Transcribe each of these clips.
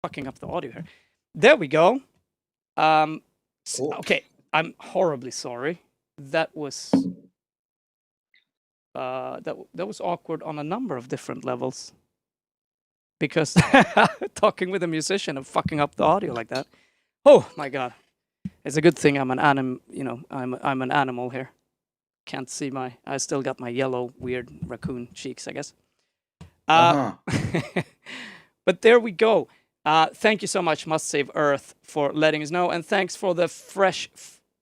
fucking up the audio here. There we go. Cool. Okay, I'm horribly sorry. That was that was awkward on a number of different levels. Because talking with a musician and fucking up the audio like that. Oh my god. It's a good thing I'm an I'm an animal here. Can't see I still got my yellow weird raccoon cheeks, I guess. But there we go. Thank you so much, Must Save Earth, for letting us know, and thanks for the fresh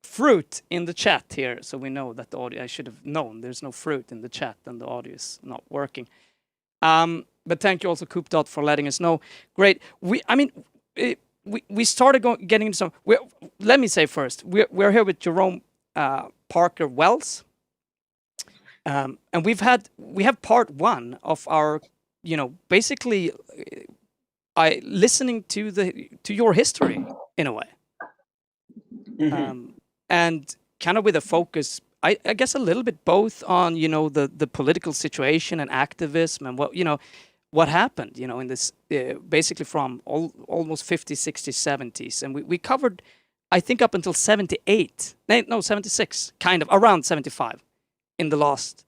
fruit in the chat here, so we know that the audio. I should have known there's no fruit in the chat, and the audio is not working. But thank you also, Coop Dot, for letting us know. Great. We started getting into some. Let me say first, we're here with Jair-rohm Parker Wells, and we have part one of our, basically, listening to your history in a way, and kind of with a focus. I guess a little bit both on the political situation and activism and what happened in this basically from almost 50s, 60s, 70s, and we covered I think up until 78, no 76, kind of around 75 in the last.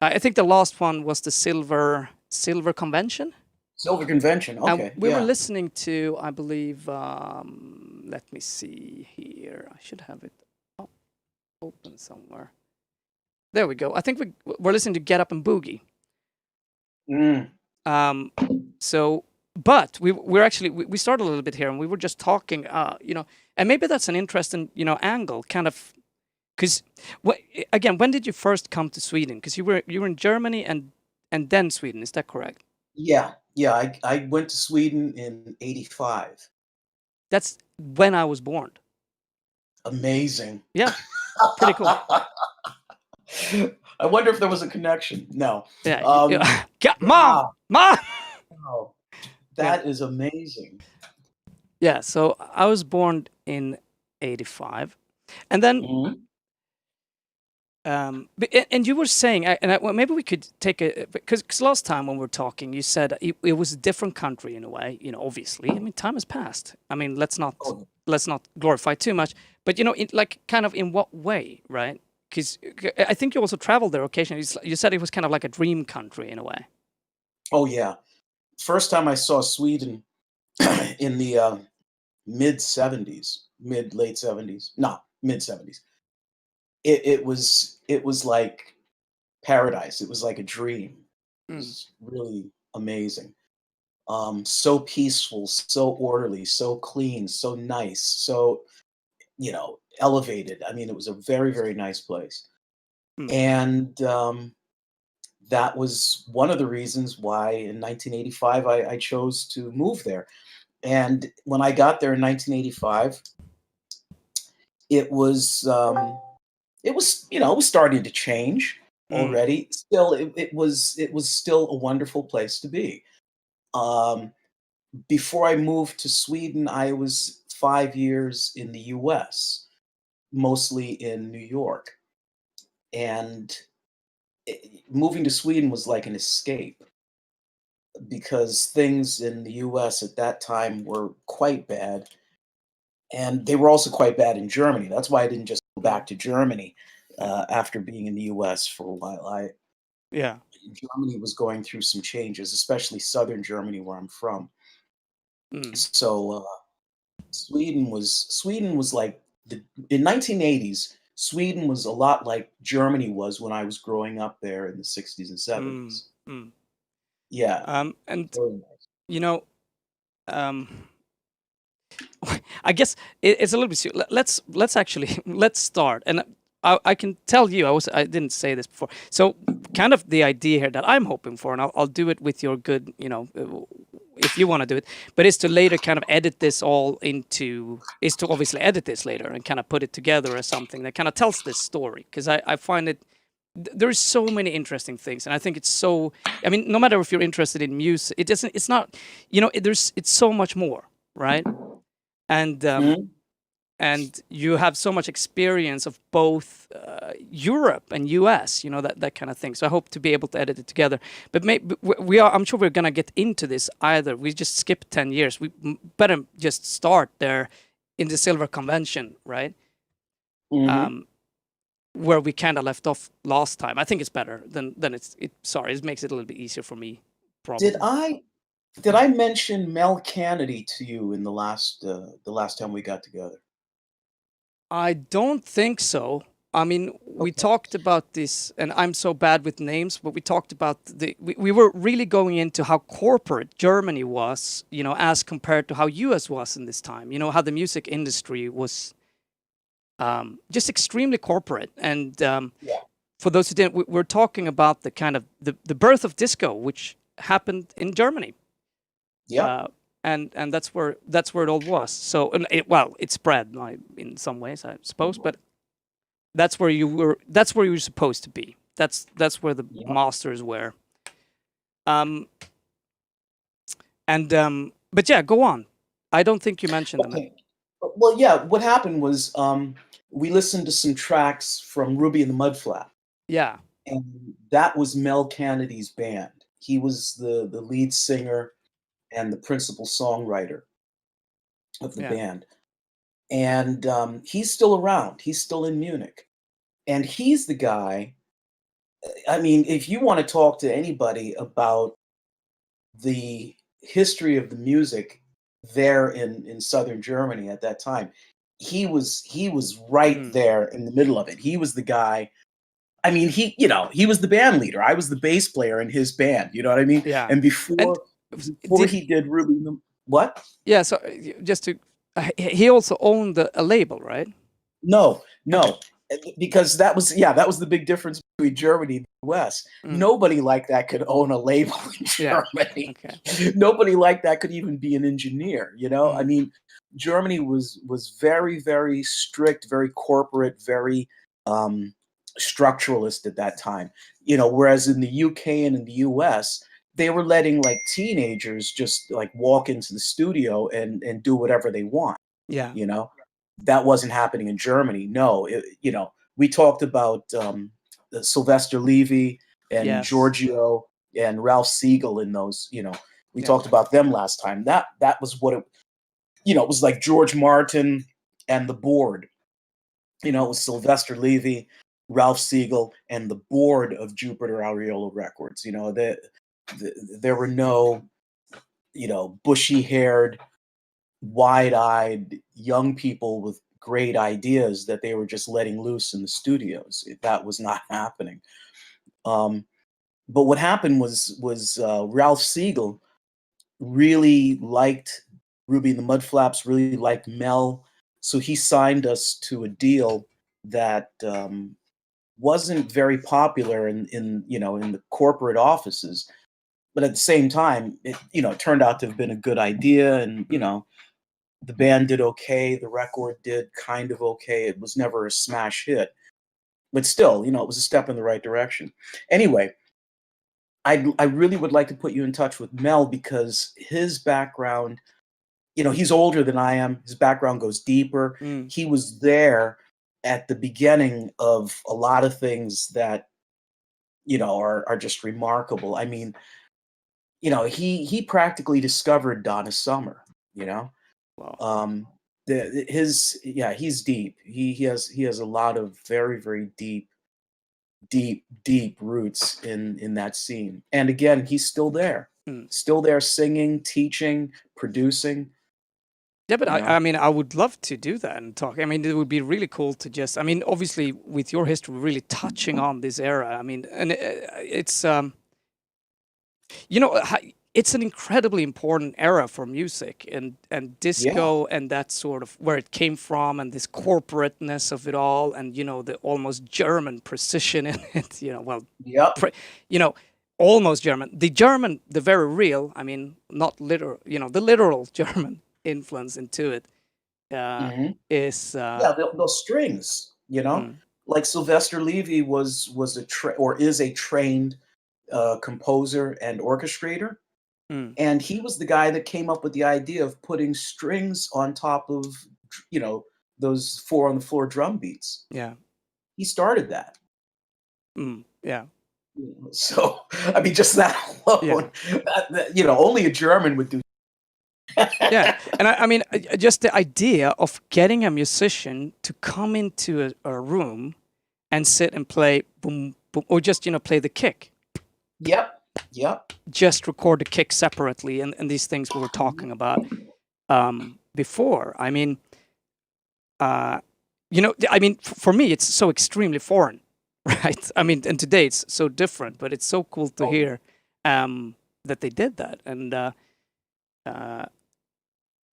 I think the last one was the Silver Convention. Silver Convention. Okay. And we were listening to, I believe. Let me see here. I should have it open somewhere. There we go. I think we're listening to Get Up and Boogie. So, but we're actually we started a little bit here, and we were just talking, and maybe that's an interesting, angle, kind of, because again, when did you first come to Sweden? Because you were in Germany and then Sweden. Is that correct? Yeah. I went to Sweden in '85. That's when I was born. Amazing. Yeah. Pretty cool. I wonder if there was a connection. No. Yeah. Mom. Wow. That is amazing. Yeah. So I was born in '85, and then, and you were saying, maybe we could take because last time when we were talking, you said it was a different country in a way. Obviously, I mean, time has passed. I mean, let's not glorify too much, but like kind of in what way, right? Because I think you also traveled there occasionally. You said it was kind of like a dream country in a way. Oh yeah, first time I saw Sweden in the mid 70s, late 70s, no, mid 70s. It was like paradise. It was like a dream. It was really amazing. So peaceful, so orderly, so clean, so nice, so elevated. I mean, it was a very, very nice place. And that was one of the reasons why in 1985 I chose to move there. And when I got there in 1985, it was it was starting to change already. Still, it was still a wonderful place to be. Before I moved to Sweden, I was 5 years in the US, mostly in New York. And moving to Sweden was like an escape, because things in the US at that time were quite bad. And they were also quite bad in Germany. That's why I didn't just go back to Germany after being in the US for a while. Germany was going through some changes, especially southern Germany, where I'm from. So Sweden was like in 1980s. Sweden was a lot like Germany was when I was growing up there in the 60s and 70s. Yeah. And I guess it's a little bit. Let's actually let's start. And I can tell you, I didn't say this before. So kind of the idea here that I'm hoping for, and I'll do it with your good, if you want to do it, but is to later kind of edit this all into, is to obviously edit this later and kind of put it together as something that kind of tells this story. Because I find it, there's so many interesting things, and I think it's so, I mean, no matter if you're interested in music, it's not, it's so much more, right? And and you have so much experience of both Europe and US, you know, that kind of thing. So I hope to be able to edit it together. But we are, I'm sure we're gonna get into this either. We just skipped 10 years. We better just start there in the Silver Convention, right? Mhm. Where we kind of left off last time. I think it's better than sorry, it makes it a little bit easier for me, Did probably. I mention Mel Kennedy to you in the last time we got together? I don't think so. I mean, we Okay. talked about this, and I'm so bad with names, but we talked about we were really going into how corporate Germany was, you know, as compared to how US was in this time. You know, how the music industry was just extremely corporate. And Yeah. for those who didn't, we're talking about the kind of the birth of disco, which happened in Germany. Yep. Uh, and that's where it all was. So, and well, it spread like, in some ways, I suppose, but that's where you were. That's where you were supposed to be. That's where the Yep. masters were. Um, and but yeah, go on. I don't think you mentioned them. Okay. Well, yeah, what happened was we listened to some tracks from Ruby and the Mudflap, Yeah, and that was Mel Kennedy's band. He was the lead singer and the principal songwriter of the yeah, band. And he's still around. He's still in Munich. And he's the guy. I mean, if you want to talk to anybody about the history of the music there in southern Germany at that time, he was right mm, there in the middle of it. He was the guy. I mean, he was the band leader. I was the bass player in his band. You know what I mean? yeah. And And before did he did Ruby, what? yeah. So just to, he also owned a label, right? No, Okay. no, because that was the big difference between Germany and the US. Mm, Nobody like that could own a label in yeah. Germany. Okay. Nobody like that could even be an engineer, you know? I Mm, mean, Germany was very, very strict, very corporate, very um, structuralist at that time. You know, whereas in the UK and in the US, they were letting like teenagers just like walk into the studio and do whatever they want, yeah. you know? That wasn't happening in Germany. No, you know, we talked about Sylvester Levy and Yes. Giorgio and Ralph Siegel in those. You know, we Yeah. talked about them last time. That was what it. You know, it was like George Martin and the board. You know, it was Sylvester Levy, Ralph Siegel, and the board of Jupiter Aureola Records. You know, there were no, you know, bushy haired, wide-eyed young people with great ideas that they were just letting loose in the studios. That was not happening. Um, but what happened was Ralph Siegel really liked Ruby and the Mudflaps, really liked Mel, so he signed us to a deal that wasn't very popular in you know in the corporate offices. But at the same time, it you know turned out to have been a good idea, and you Mm, know the band did okay, the record did kind of okay. It was never a smash hit, but still, you know, it was a step in the right direction. Anyway, I really would like to put you in touch with Mel because his background, you know, he's older than I am. His background goes deeper. mm, He was there at the beginning of a lot of things that, you know, are just remarkable. I mean, you know, he practically discovered Donna Summer, you know. well, Um, his yeah, he's deep. He has a lot of very very deep roots in that scene. And again, he's mm. still there singing, teaching, producing. Yeah, but You I know, mean, I would love to do that and talk. I mean, it would be really cool to just. I mean, obviously, with your history, really touching on this era. I mean, and it's you know, it's an incredibly important era for music and yeah, disco and that sort of where it came from and this corporateness of it all and you know the almost German precision in it. You know, well, yep, you know, almost German. The German, the very real. I mean, not literal. You know, the literal German influence into it uh, hmm is yeah. Those strings, you know, mm, like Sylvester Levy was or is a trained composer and orchestrator. mm, And he was the guy that came up with the idea of putting strings on top of, you know, those 4 on the floor drum beats. Yeah. He started that. Yeah. So, I mean, just that alone, only a German would do. Yeah, and I mean, just the idea of getting a musician to come into a room and sit and play boom, boom, or just, play the kick. Yep. Just record the kick separately, and these things we were talking about before. I mean, for me, it's so extremely foreign, right? I mean, and today it's so different, but it's so cool to hear that they did that. And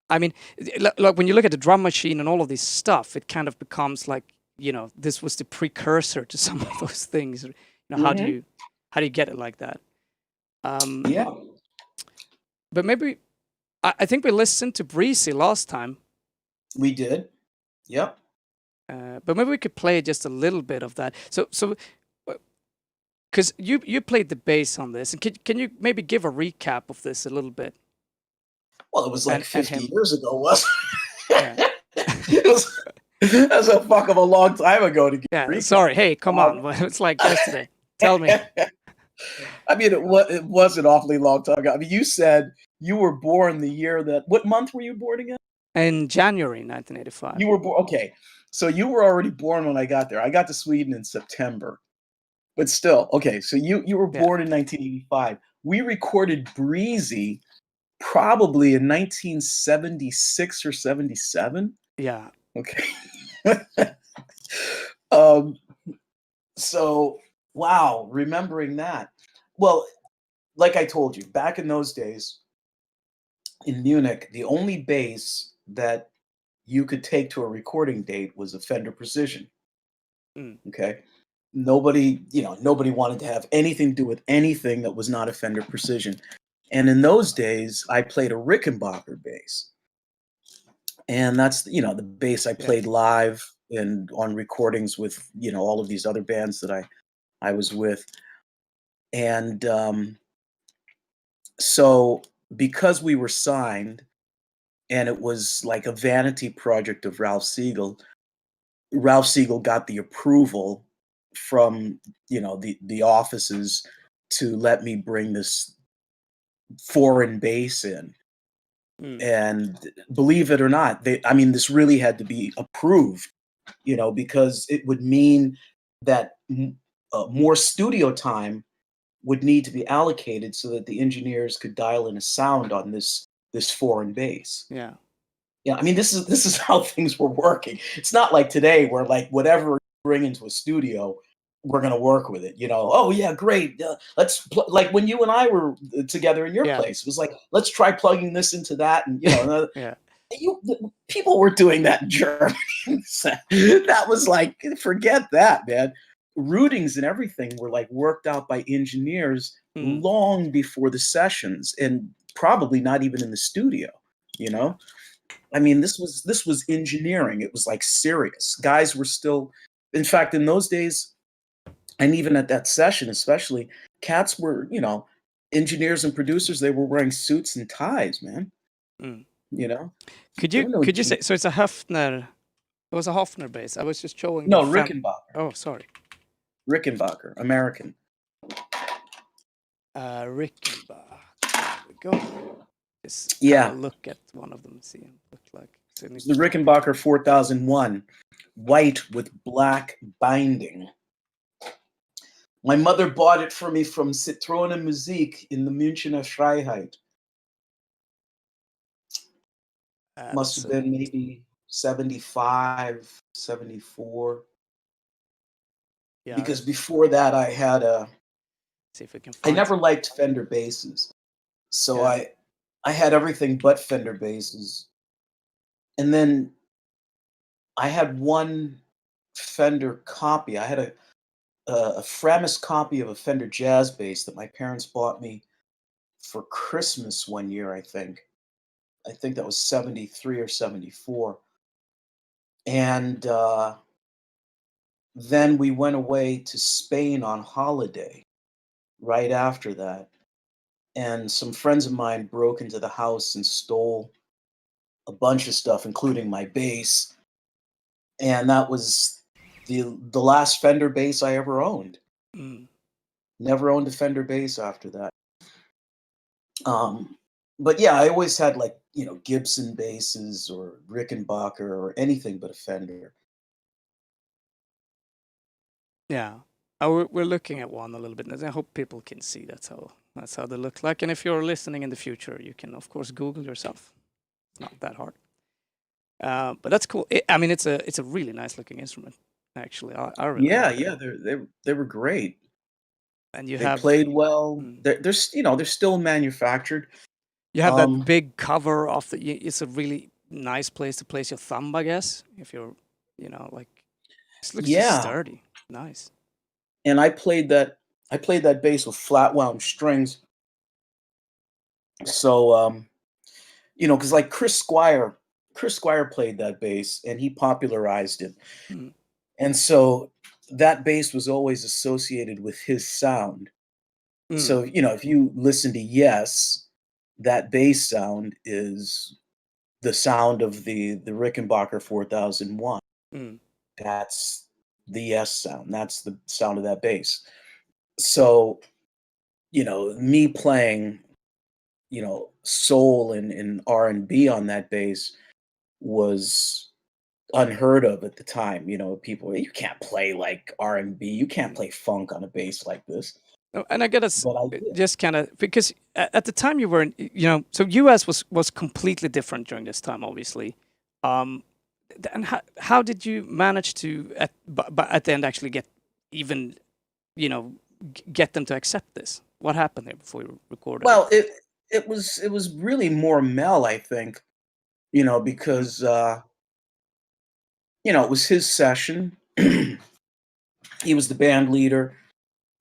I mean, like when you look at the drum machine and all of this stuff, it kind of becomes like, this was the precursor to some of those things. How do you get it like that? Yeah. But maybe I think we listened to Breezy last time. We did. Yep. But maybe we could play just a little bit of that. So, because you played the bass on this, and can you maybe give a recap of this a little bit? Well, it was like 50 years ago, wasn't it? That's a fuck of a long time ago to get. Yeah, sorry. Hey, come on. It's like yesterday. Tell me. I mean, it was an awfully long time ago. I mean, you said you were born the year that. What month were you born again? In January 1985. You were born. Okay, so you were already born when I got there. I got to Sweden in September, but still, okay. So you were born in 1985. We recorded Breezy probably in 1976 or 77. Yeah. Okay. So wow, remembering that. Well, like I told you, back in those days in Munich, the only bass that you could take to a recording date was a Fender Precision. Okay. Nobody wanted to have anything to do with anything that was not a Fender Precision. And in those days, I played a Rickenbacker bass. And that's, the bass I played live and on recordings with, all of these other bands that I was with. And so because we were signed and it was like a vanity project of Ralph Siegel got the approval from, the offices to let me bring this foreign bass in. And believe it or not, this really had to be approved, because it would mean that more studio time would need to be allocated so that the engineers could dial in a sound on this foreign bass. Yeah. Yeah, I mean, this is how things were working. It's not like today where like whatever you bring into a studio, we're gonna work with it. Oh yeah, great. Let's like when you and I were together in your place, it was like let's try plugging this into that, and people were doing that in Germany. That was like forget that, man. Routings and everything were like worked out by engineers long before the sessions, and probably not even in the studio. I mean, this was engineering. It was like serious. Guys were still, in fact, in those days, and even at that session, especially, cats were, engineers and producers. They were wearing suits and ties, man. Could you say so? It's a Hofner. It was a Hofner bass. I was just showing. No, Rickenbacker. Oh, sorry. Rickenbacker, American. Rickenbacker. There we go. Just look at one of them and see them look like. The Rickenbacker 4001, white with black binding. My mother bought it for me from Citroën Musik in the Münchener Freiheit. Must have been maybe 75, 74. Yeah. Because before that, I had see if we can I never liked Fender basses. So I had everything but Fender basses. And then I had one Fender copy. I had a Framus copy of a Fender jazz bass that my parents bought me for Christmas one year, I think. I think that was 73 or 74. And then we went away to Spain on holiday right after that. And some friends of mine broke into the house and stole a bunch of stuff, including my bass. and that was the last Fender bass I ever owned. Mm. Never owned a Fender bass after that. But yeah, I always had like, Gibson basses or Rickenbacker or anything but a Fender. Yeah. We're looking at one a little bit, and I hope people can see that's how they look like. And if you're listening in the future, you can of course Google yourself. It's not that hard. But that's cool. I mean, it's a really nice looking instrument. Actually, I really Yeah, like it. yeah, they were great. And you They have played well. mm, They're still manufactured. you have that Um, big cover of the. It's a really nice place to place your thumb, I guess. If you're, like this looks just yeah, sturdy. Nice. and I played that bass with flat wound strings. So because like Chris Squire played that bass and he popularized it. Mm, And so that bass was always associated with his sound. mm, So, if you listen to Yes, that bass sound is the sound of the Rickenbacker 4001. mm, That's the Yes sound. That's the sound of that bass. So, me playing, soul and R&B on that bass was unheard of at the time. People, you can't play like R&B, you can't mm. play funk on a bass like this. Oh, and I gotta But I did. just kind of because at the time you were in, so U.S. was completely different during this time, obviously. Um, and how did you manage to but at the end actually get even get them to accept this? What happened there before you recorded it? Well, it was really more Mel, I think, Mm, because it was his session. He was the band leader.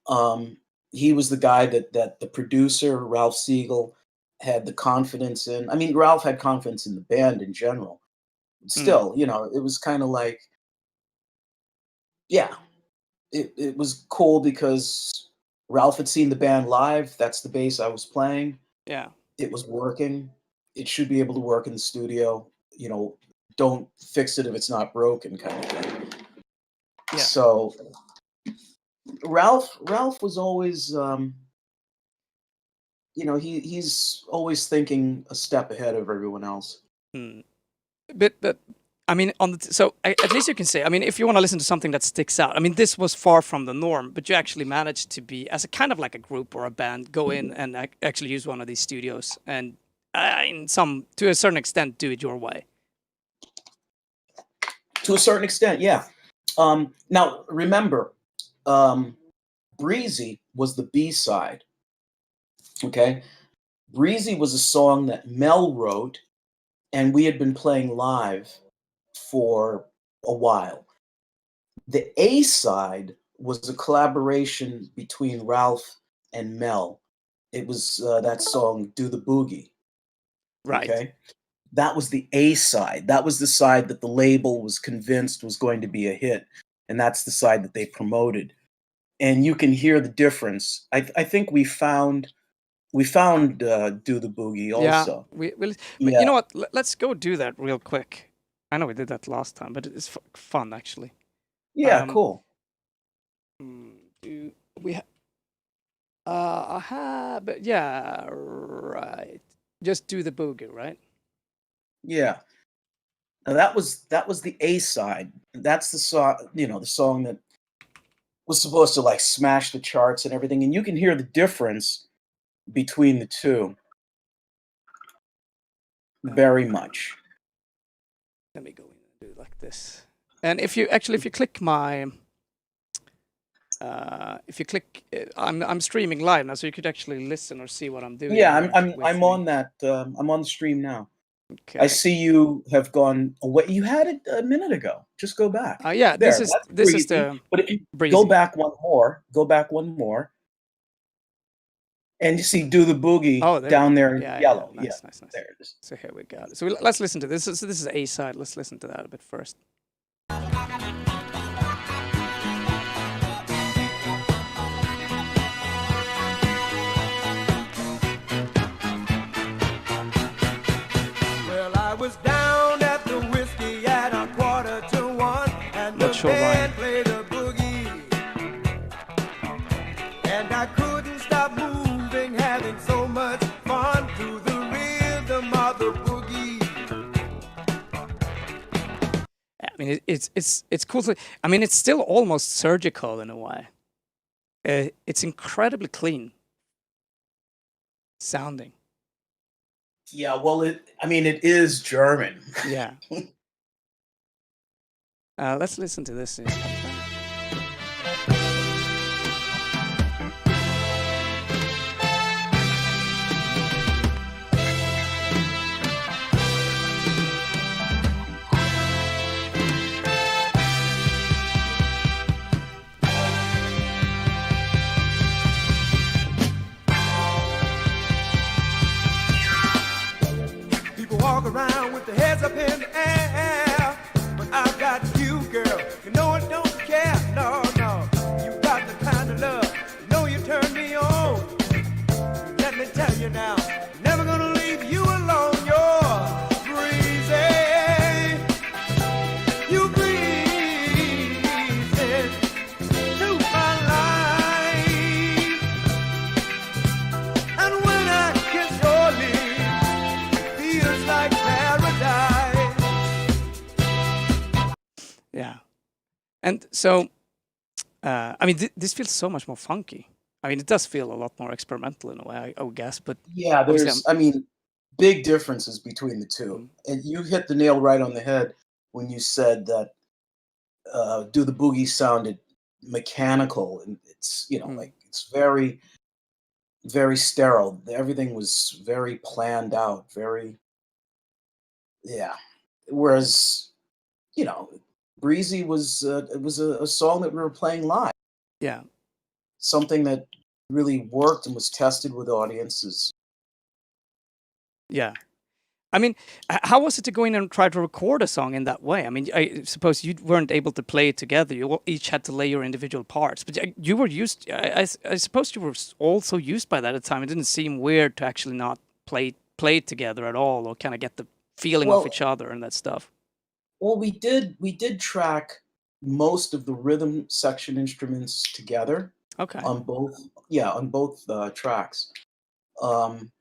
Um, he was the guy that the producer, Ralph Siegel, had the confidence in. I mean, Ralph had confidence in the band in general. mm, Still, it was kind of like, yeah, it was cool because Ralph had seen the band live. That's the bass I was playing. yeah, It was working. It should be able to work in the studio. Don't fix it if it's not broken, kind of thing. yeah. So Ralph was always, he's always thinking a step ahead of everyone else. Mm. But I mean, so at least you can say. I mean, if you want to listen to something that sticks out, I mean, this was far from the norm, but you actually managed to be as a kind of like a group or a band go in and actually use one of these studios and to a certain extent do it your way. To a certain extent, yeah. Now remember, um, Breezy was the B-side. Okay, Breezy was a song that Mel wrote, and we had been playing live for a while. The A side was a collaboration between Ralph and Mel. It was that song "Do the Boogie." Right. Okay, that was the A side. That was the side that the label was convinced was going to be a hit, and that's the side that they promoted. And you can hear the difference. I think we found "Do the Boogie" Yeah. also. We will. But you Yeah, know what? Let's go do that real quick. I know we did that last time, but it's fun actually. yeah, Um, cool. do we? But yeah, right. Just do the boogie, right? Yeah. Now that was the A side. That's the song, the song that was supposed to like smash the charts and everything. And you can hear the difference between the two very Uh, much. Let me go in and do it like this. And if you click my if you click I'm streaming live now, so you could actually listen or see what I'm doing Yeah, I'm here I'm with I'm me. on that. I'm on the stream now. I Okay. see you have gone away. You had it a minute ago. Just go back. Yeah, There. That's this is breezy. the But if you breezy. go back one more, and you see "Do the Boogie" Oh, there we down go. there in Yeah, yeah. yellow. Yeah, Nice, nice, nice. there it is. So here we got it. So let's listen to this. So this is A side. Let's listen to that a bit first. Well, I was down at the whiskey at 1:45. sure Ryan. And I couldn't stop moving, having so much fun to the rhythm of the boogie. I mean, it's cool. I mean, it's still almost surgical in a way. It's incredibly clean sounding. Yeah, well, I mean, it is German. Yeah. Let's listen to this. People walk around with their heads up in the air, but I've got you, girl. You know I don't care, no, no. You got the kind of love, you know you turn me on. Let me tell you now, never gonna leave you alone. You're breezy, you breeze into my life, and when I kiss your lips, feels like paradise. Yeah. And so, I mean, this feels so much more funky. I mean, it does feel a lot more experimental in a way, I would guess. But Yeah, obviously, I mean, big differences between the two. And you hit the nail right on the head when you said that Do the Boogie sounded mechanical, and it's, like it's very, very sterile. Everything was very planned out, very, yeah. Whereas, Breezy was it was a song that we were playing live, yeah. something that really worked and was tested with audiences. Yeah. I mean, how was it to go in and try to record a song in that way? I mean, I suppose you weren't able to play it together. You each had to lay your individual parts. But you were used, I suppose you were also used by that at the time. It didn't seem weird to actually not play it together at all, or kind of get the feeling of Well, each other and that stuff. Well, we did track most of the rhythm section instruments together Okay. on both tracks. Um,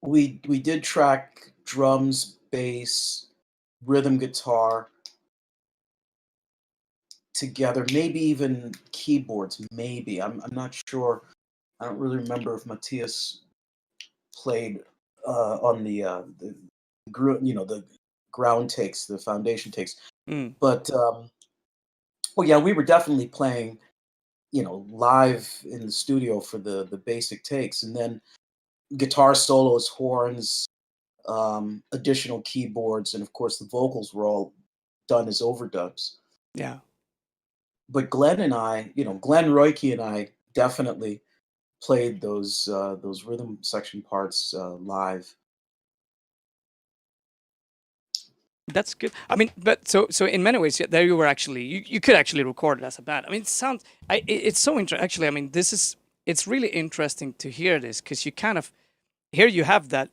we did track drums, bass, rhythm guitar together, maybe even keyboards. Maybe I'm not sure. I don't really remember if Matthias played on the the ground takes, the foundation takes. Mm. But well, yeah, we were definitely playing, live in the studio for the basic takes, and then guitar solos, horns, additional keyboards, and of course the vocals were all done as overdubs. Yeah. But Glenn Royke and I definitely played those rhythm section parts live. That's good. I mean, but so in many ways, there you were actually you could actually record it as a band. I mean, it's so interesting. Actually, I mean, it's really interesting to hear this, because you kind of here you have that.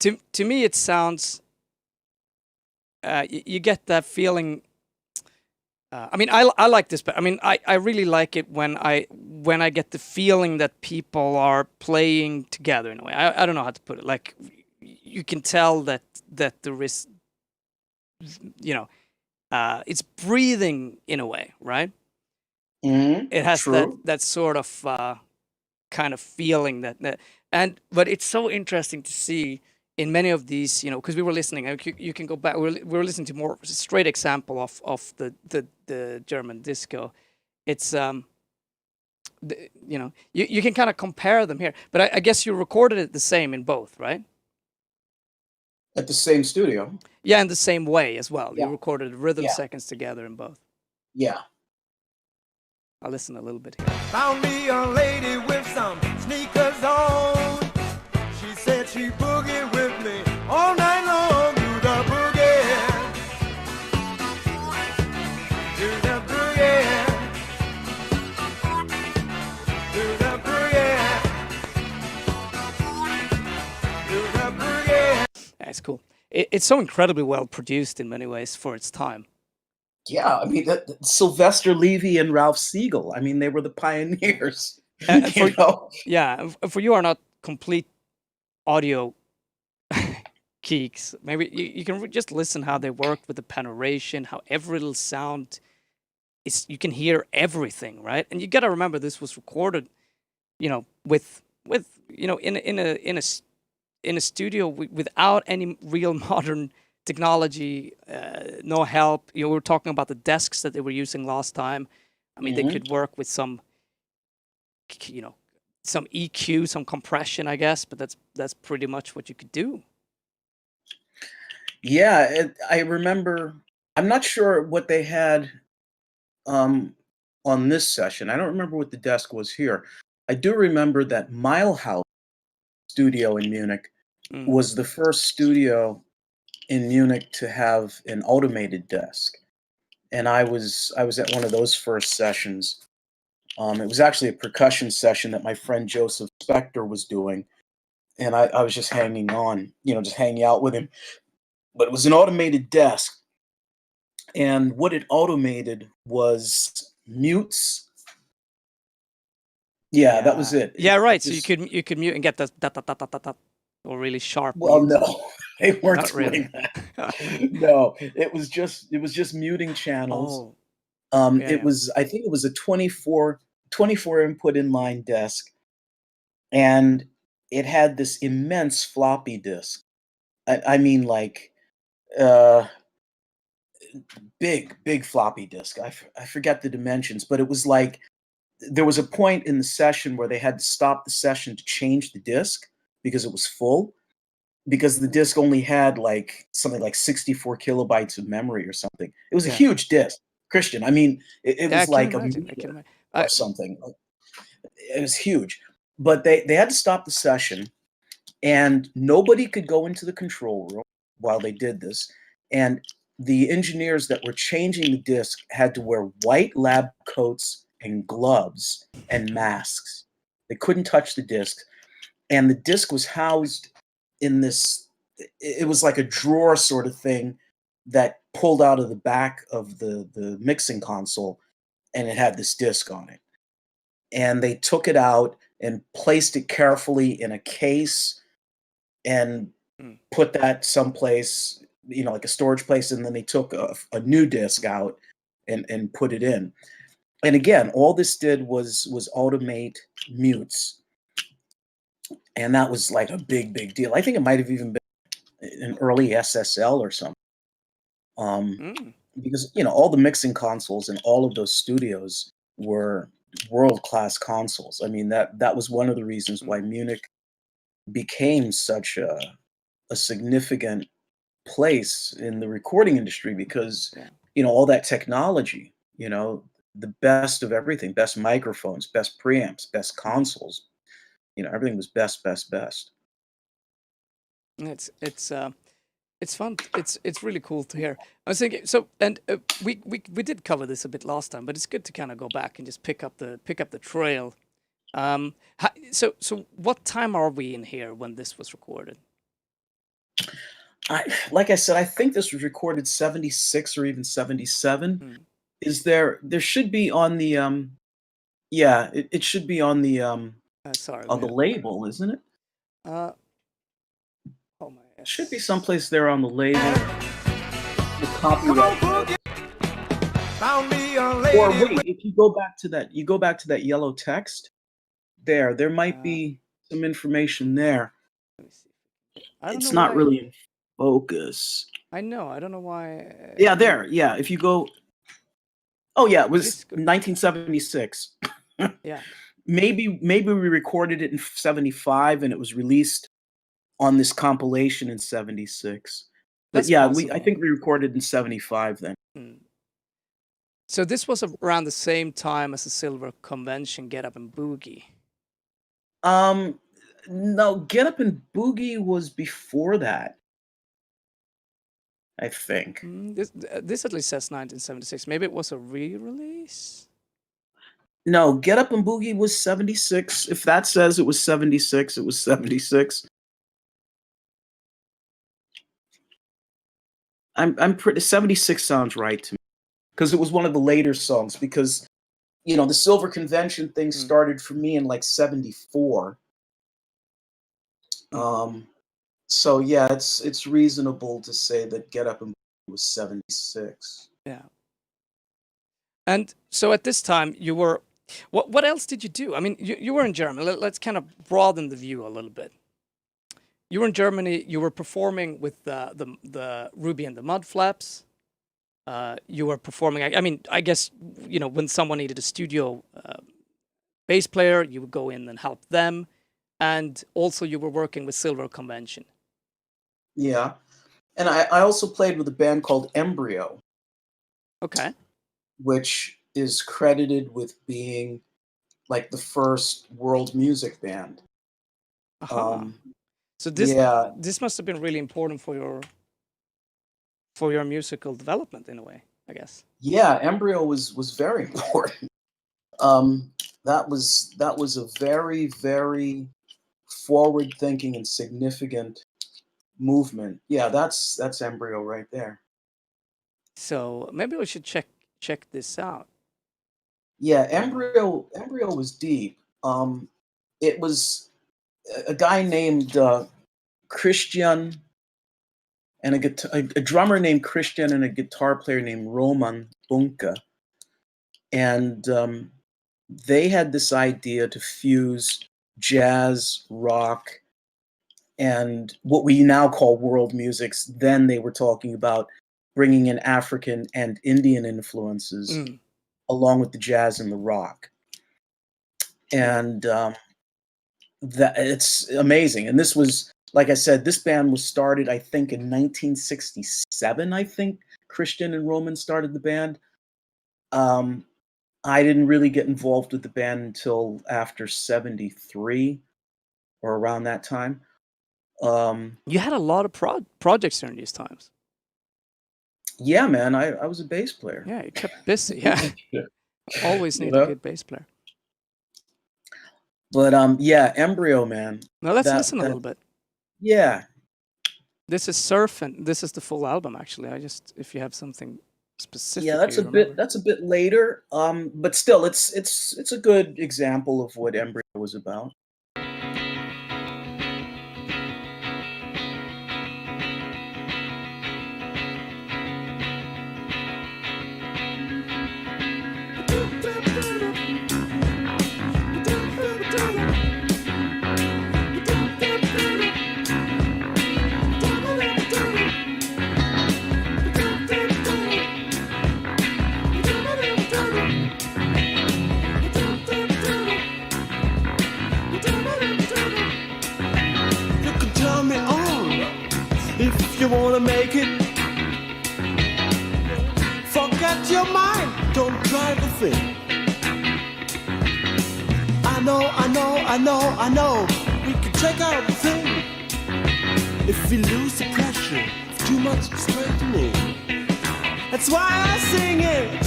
To me, it sounds. You get that feeling. I mean, I like this, but I mean, I really like it when I get the feeling that people are playing together in a way. I don't know how to put it. Like, you can tell that there is, it's breathing in a way, right? It has True. that sort of kind of feeling but it's so interesting to see in many of these, because we were listening. You can go back. We were listening to more straight example of the German disco. It's you can kind of compare them here, but I guess you recorded it the same in both, right? At the same studio. Yeah, in the same way as well. Yeah. You recorded rhythm Yeah. seconds together in both. Yeah. I'll listen a little bit here. Found me a lady with some sneakers on. She said she boogie with me all night long. Do the boogie. Do the boogie. Do the boogie. Do the boogie. Yeah, it's cool. It's so incredibly well produced in many ways for its time. Yeah, I mean, Sylvester Levy and Ralph Siegel. I mean, they were the pioneers. For You know. yeah, for you are not complete audio geeks. Maybe you can just listen how they worked with the panorama, how every little sound is. You can hear everything, right? And you got to remember this was recorded, with in a studio without any real modern technology, no help. You were talking about the desks that they were using last time. I mean, they Mhm. could work with some, some EQ, some compression, I guess, but that's pretty much what you could do. Yeah, I remember. I'm not sure what they had on this session. I don't remember what the desk was here. I do remember that Milehouse studio in Munich Mm. was the first studio in Munich to have an automated desk, and I was at one of those first sessions. It was actually a percussion session that my friend Joseph Spector was doing, and I was just hanging on, just hanging out with him. But it was an automated desk, and what it automated was mutes. Yeah, that was Yeah, it. yeah, It right. So just you could mute and get the da da da da da da, or really sharp Well, mute. no, they weren't Not doing really. that. No, it was just muting channels. Oh, yeah, It yeah. was I think it was a 24 input inline desk, and it had this immense floppy disk. I mean, like, uh, big floppy disk. I forget the dimensions, but it was like there was a point in the session where they had to stop the session to change the disk because it was full, because the disk only had like something like 64 kilobytes of memory or something. It was a Yeah. huge disk, Christian. I mean, it Yeah, I was can like a imagine. I meter can imagine. or something. It was huge. But they had to stop the session, and nobody could go into the control room while they did this. And the engineers that were changing the disk had to wear white lab coats and gloves and masks. They couldn't touch the disk, and the disc was housed in this. It was like a drawer sort of thing that pulled out of the back of the mixing console, and it had this disc on it, and they took it out and placed it carefully in a case and Mm. put that someplace, like a storage place, and then they took a new disc out and put it in. And again, all this did was automate mutes, and that was like a big deal. I think it might have even been an early SSL or something. Um, Mm. because all the mixing consoles in all of those studios were world class consoles. I mean, that was one of the reasons why Mm. Munich became such a significant place in the recording industry, because Yeah. all that technology, the best of everything, best microphones, best preamps, best consoles, everything was best. It's fun. It's really cool to hear. I was thinking so, and we did cover this a bit last time, but it's good to kind of go back and just pick up the trail. So what time are we in here when this was recorded? Like I said, I think this was recorded 76 or even 77. Mm. There should be on the yeah, it should be on the Sorry, on the label, isn't it? uh, oh my Should be S. someplace there on the label. The Come on, copyright. boogie. Found me a Or lady. wait, if you go back to that yellow text, there might Uh, be some information there. Let me see. I don't know It's not why. really in focus. I know. I don't know why. Yeah, there. Yeah, if you go. Oh yeah, it It was is good. 1976. Yeah. Maybe we recorded it in 75 and it was released on this compilation in 76. But That's yeah, I possible. think we recorded in 75 then. Mm. So this was around the same time as the Silver Convention Get Up and Boogie. Um no, Get Up and Boogie was before that, I think. This at least says 1976. Maybe it was a re-release. No, Get Up and Boogie was 76. If that says it was 76, it was 76. I'm pretty 76 sounds right to me. because it was one of the later songs. Because the Silver Convention thing started for me in like '74. So yeah, it's reasonable to say that Get Up and Boogie was '76. Yeah. And so at this time, you were. What else did you do? I mean, you were in Germany. Let's kind of broaden the view a little bit. You were in Germany. You were performing with the Ruby and the Mudflaps. You were performing. I mean, I guess when someone needed a studio bass player, you would go in and help them, and also you were working with Silver Convention. Yeah, and I also played with a band called Embryo. Okay. Which is credited with being like the first world music band. So this Yeah, this must have been really important for your musical development in a way, I guess. yeah, Embryo was very important. That was a very, very forward-thinking and significant movement. Yeah, that's Embryo right there. So maybe we should check this out. Yeah, Embryo was deep. It was a guy named Christian and a drummer named Christian and a guitar player named Roman Bunke. And they had this idea to fuse jazz, rock, and what we now call world musics. Then they were talking about bringing in African and Indian influences along with the jazz and the rock. And that it's amazing. And this was, like I said, this band was started, I think, in 1967. I think Christian and Roman started the band. I didn't really get involved with the band until after '73 or around that time. You had a lot of projects during these times. Yeah, man, I was a bass player. Yeah, you kept busy. Yeah, always need You a know? good bass player. But yeah, Embryo, man. Now let's listen a little bit. Yeah. This is Surf, and this is the full album. Actually, if you have something specific. Yeah, that's a bit later. But still, it's a good example of what Embryo was about. If you wanna make it, forget your mind, don't try to think. I know, we can check out the thing. If we lose the pressure, too much straightening. That's why I sing it.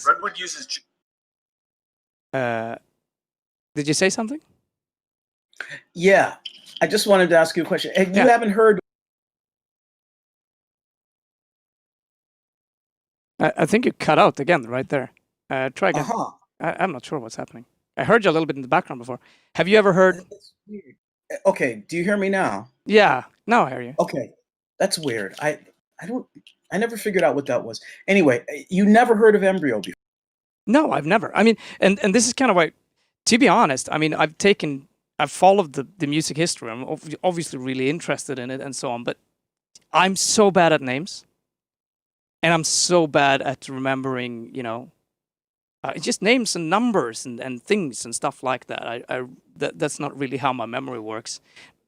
Redwood uses. Did you say something? Yeah, I just wanted to ask you a question. You haven't heard? I think you cut out again right there. Try again. I'm not sure what's happening. I heard you a little bit in the background before. Have you ever heard? That's weird. Okay, do you hear me now? Yeah, now I hear you. Okay, that's weird. I never figured out what that was. Anyway, you never heard of Embryo before? No, I've never. I mean, and this is kind of why, to be honest, I mean, I've followed the music history. I'm obviously really interested in it and so on, but I'm so bad at names. And I'm so bad at remembering, just names and numbers and things and stuff like that. That's not really how my memory works.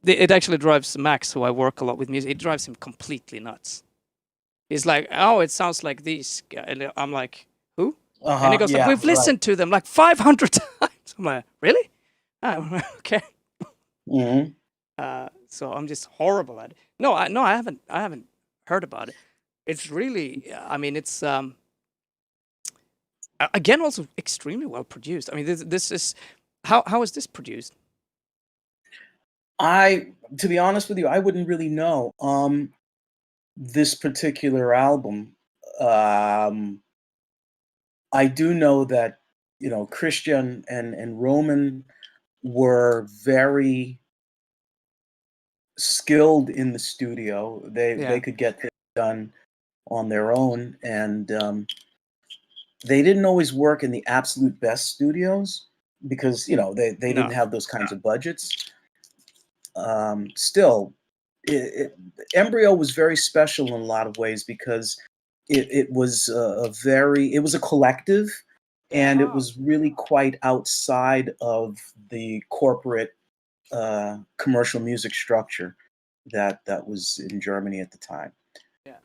It actually drives Max, who I work a lot with music, it drives him completely nuts. He's like, oh, it sounds like these. And I'm like, who? And he goes, like, we've listened to them like 500 times. I'm like, really? Oh, okay. Mm-hmm. So I'm just horrible at it. No, I haven't heard about it. It's really, I mean, it's again also extremely well produced. I mean, this is how is this produced? To be honest with you, I wouldn't really know. this particular album, I do know that, Christian and Roman were very skilled in the studio. They Yeah. could get things done on their own, and they didn't always work in the absolute best studios because they didn't No. have those kinds of budgets. Still, Embryo was very special in a lot of ways because it was it was a collective, and it was really quite outside of the corporate commercial music structure that was in Germany at the time. Yeah.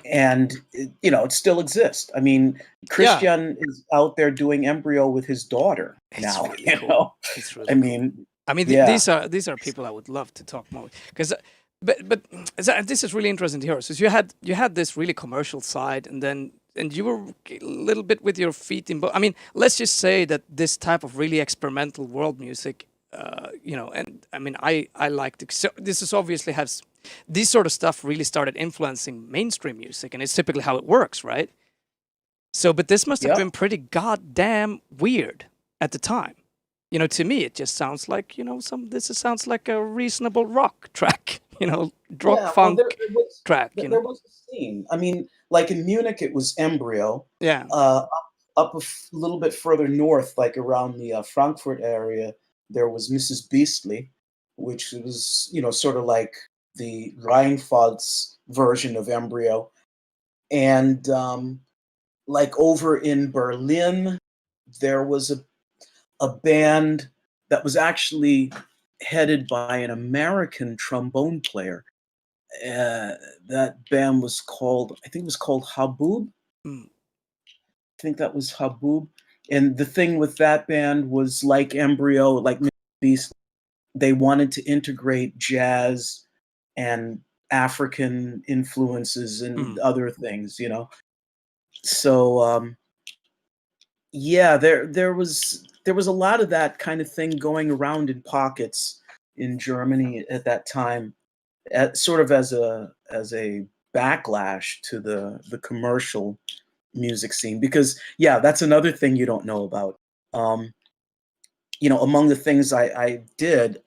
And it still exists. I mean, Yeah. Christian is out there doing Embryo with his daughter It's now. really cool. It's really I cool. mean, I mean, yeah. these are people I would love to talk more because, but this is really interesting to hear. So you had this really commercial side, and you were a little bit with your feet in both. I mean, let's just say that this type of really experimental world music, and I mean, I liked it. So this is obviously has this sort of stuff really started influencing mainstream music, and it's typically how it works, right? So, but this must have Yep. been pretty goddamn weird at the time. To me, it just sounds like, sounds like a reasonable rock track, rock Yeah, funk there was track, there was a scene. I mean, like in Munich, it was Embryo. Yeah. Up a little bit further north, like around the Frankfurt area, there was Mrs. Beastly, which was sort of like the Rheinpfalz version of Embryo, and like over in Berlin, there was a band that was actually headed by an American trombone player. That band was called, I think it was called Haboob. Mm. I think that was Haboob. And the thing with that band was, like Embryo, like Beast, they wanted to integrate jazz and African influences and other things, So yeah, there was a lot of that kind of thing going around in pockets in Germany at that time, sort of as a backlash to the commercial music scene. Because that's another thing you don't know about. Among the things I did,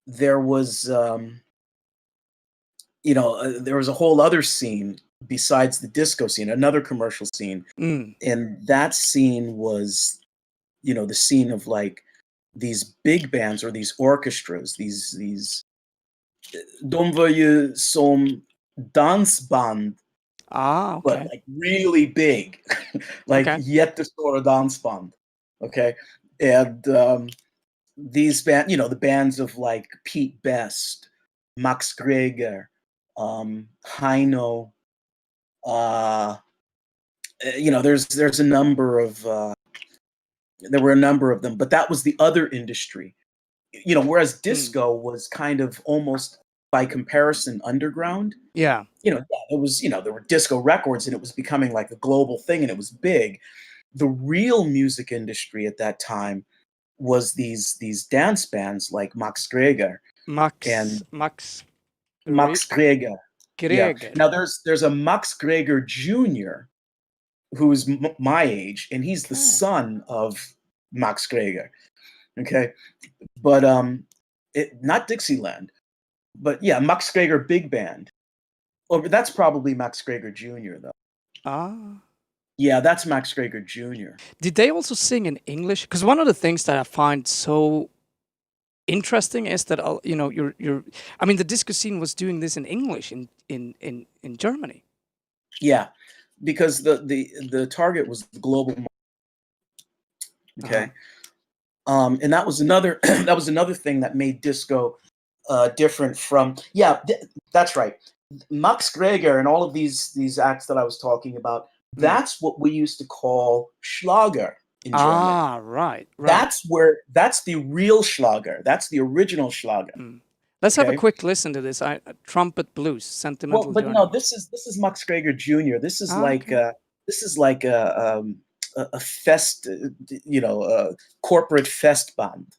there was there was a whole other scene besides the disco scene, another commercial scene, and that scene was the scene of like these big bands or these orchestras, these de var ju som dansband, Ah, but okay. like really big, like Okay. jättestora dansband. Okay, and these the bands of like Pete Best, Max Greger, Heino. There's a number of there were a number of them, but that was the other industry. Whereas disco was kind of almost by comparison underground. Yeah. It was, there were disco records and it was becoming like a global thing and it was big. The real music industry at that time was these dance bands like Max Greger and Max Max Greger. Yeah. Greger. Now there's a Max Greger Jr. who's my age, and he's the son of Max Greger. Okay, but not Dixieland, but yeah, Max Greger Big Band. Oh, but that's probably Max Greger Jr. though. Ah. Yeah, that's Max Greger Jr. Did they also sing in English? Because one of the things that I find so interesting is that you're. I mean, the disco scene was doing this in English in Germany. Yeah, because the target was the global market. Okay, and that was another thing that made disco different from. Yeah, that's right. Max Greger and all of these acts that I was talking about. That's what we used to call Schlager in Germany. Ah, right. That's the real Schlager. That's the original Schlager. Let's have a quick listen to this. Trumpet blues, sentimental. Well, but journey. no, this is Max Greger Jr. This is like a fest, corporate fest band,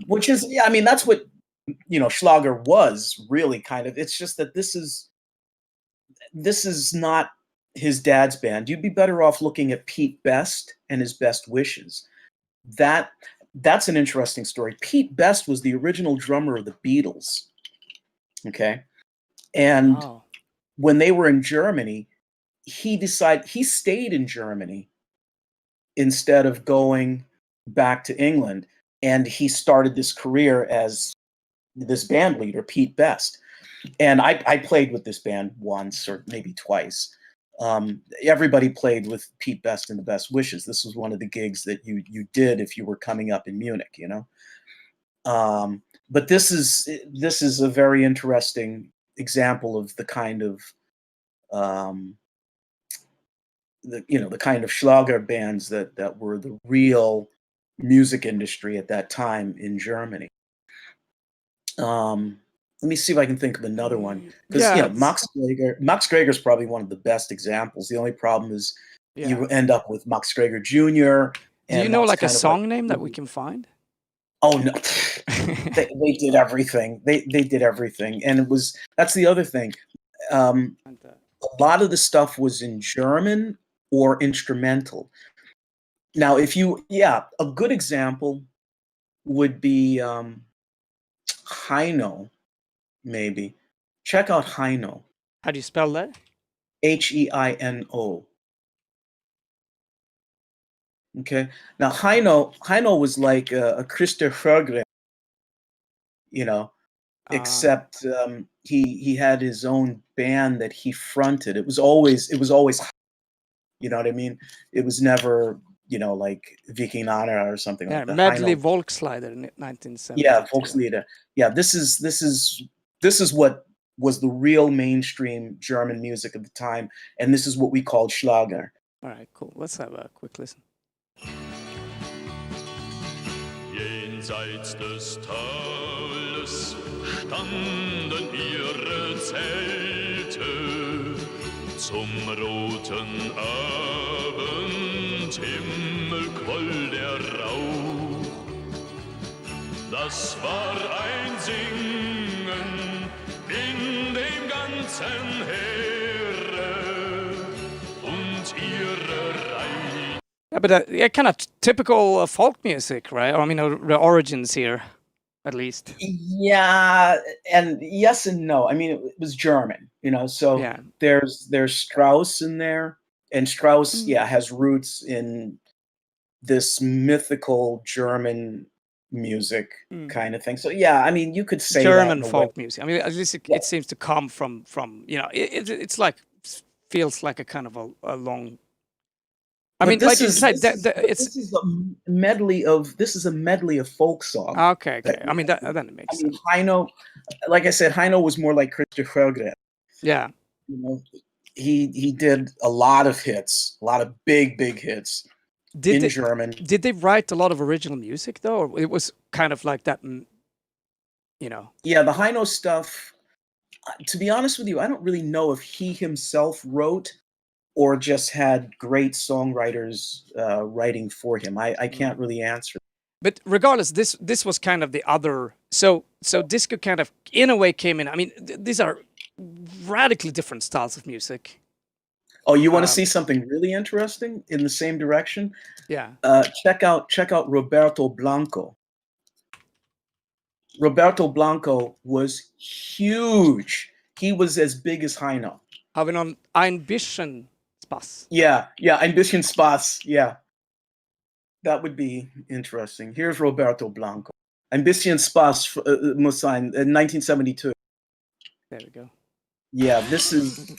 which is I mean that's what Schlager was really kind of. It's just that this is this is not his dad's band. You'd be better off looking at Pete Best and his Best Wishes. That's an interesting story. Pete Best was the original drummer of the Beatles. Okay. And when they were in Germany, he stayed in Germany instead of going back to England. And he started this career as this band leader, Pete Best. And I played with this band once or maybe twice. Everybody played with Pete Best and the Best Wishes. This was one of the gigs that you did if you were coming up in Munich, you know. But this is a very interesting example of the kind of the kind of Schlager bands that were the real music industry at that time in Germany. Let me see if I can think of another one, because Max Greger is probably one of the best examples. The only problem is you end up with Max Greger Jr. Do you know like a song name that we can find? Oh no, they did everything. They did everything, and that's the other thing. A lot of the stuff was in German or instrumental. Now, a good example would be Heino, maybe. Check out Heino. How do you spell that? Heino. Okay. Now Heino was like a Christer Sjögren, except he had his own band that he fronted. It was always, you know what I mean? It was never, like Viking Anna or something like that. Medley Volkslieder in 1970. Yeah, Volkslieder. Yeah, this is what was the real mainstream German music of the time, and this is what we called Schlager. All right, cool. Let's have a quick listen. Jenseits des Tales standen ihre Zelte, zum roten Abendhimmel quoll der Rauch. Das war ein Singen in dem ganzen Heere und ihre Reihe. Yeah, but kind of typical folk music, right? Or, I mean, the origins here, at least. Yeah, and yes and no. I mean, it was German, so there's Strauss in there, and Strauss, has roots in this mythical German music kind of thing. So yeah, I mean, you could say German folk music. I mean, at least it seems to come from it's like feels like a kind of a long. I mean, like you said, this is a medley of folk songs. Okay. I mean, then it makes sense. Heino, like I said, Heino was more like Christer Sjögren. Yeah. He did a lot of hits, a lot of big hits in German. Did they write a lot of original music though, or it was kind of like that? Yeah, the Heino stuff. To be honest with you, I don't really know if he himself wrote or just had great songwriters writing for him. I can't really answer. But regardless, this was kind of the other. So disco kind of, in a way, came in. I mean, these are radically different styles of music. Oh, you want to see something really interesting in the same direction? Yeah. Check out Roberto Blanco. Roberto Blanco was huge. He was as big as Heino. Having on Ein bisschen Spaß. Yeah, Ein bisschen Spaß. Yeah. That would be interesting. Here's Roberto Blanco. Ein bisschen Spaß muss sein, 1972. There we go. Yeah, this is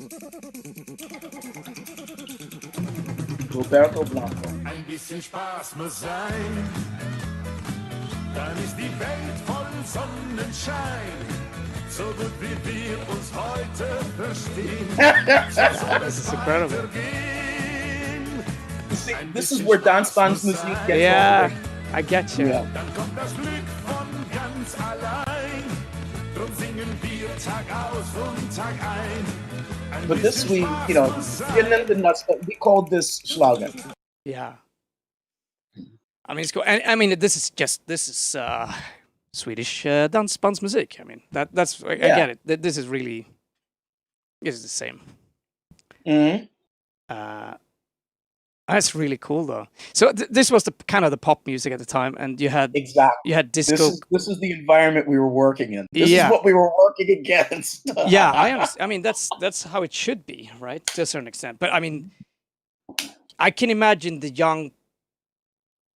Roberto Blanco. Ein bisschen Spaß muss sein, dann ist die Welt voll Sonnenschein. So gut wie wir uns heute verstehen. This is incredible. This is where Dansbandsmusik gets over. I get you. Yeah. Dann kommt das Glück von ganz allein. Drum singen wir Tag aus und Tag ein. But this we called this Schlager. Yeah. I mean, it's cool. And I mean, this is Swedish dansbandsmusik. I mean, that's I get it. This is the same. Mhm. Uh, that's really cool, though. So this was the kind of the pop music at the time, and you had Exactly. disco. This is the environment we were working in. This is Yeah, what we were working against. yeah, I understand. I mean, that's how it should be, right? To a certain extent. But I mean, I can imagine the young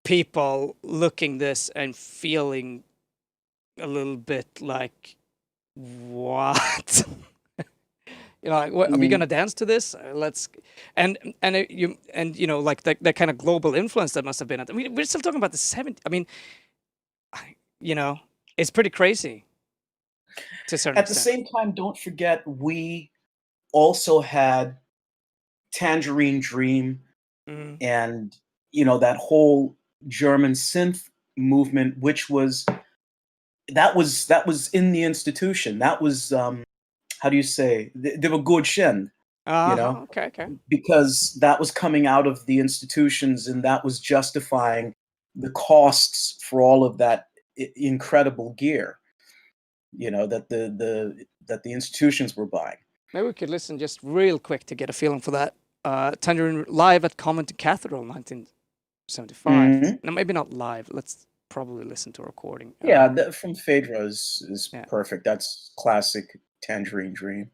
people looking this and feeling a little bit like, what? You know, like, what, are we Mm. gonna dance to this? Let's you know, like that kind of global influence that must have been. I mean, we're still talking about the 70s. I mean, you know, it's pretty crazy to a certain At the extent. same time, don't forget we also had Tangerine Dream Mm. and, you know, that whole German synth movement, which was that was in the institution. That was how do you say? They were good shin, you know, Okay, okay. because that was coming out of the institutions and that was justifying the costs for all of that incredible gear, you know, that the institutions were buying. Maybe we could listen just real quick to get a feeling for that. Tangerine live at Coventry Cathedral, 1975. Mhm. No, maybe not live. Let's probably listen to a recording. Yeah, from Phaedra is Yeah. perfect. That's classic Tangerine Dream.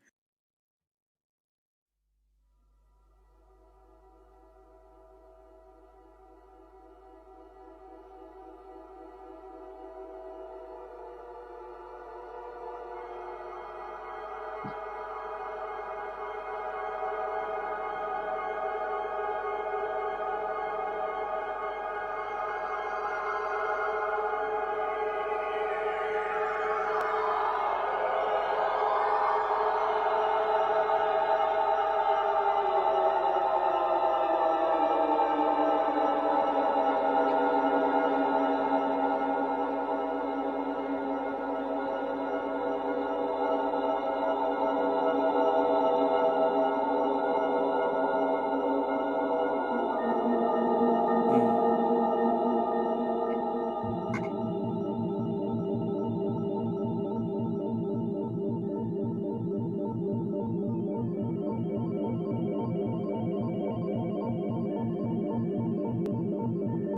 Mm.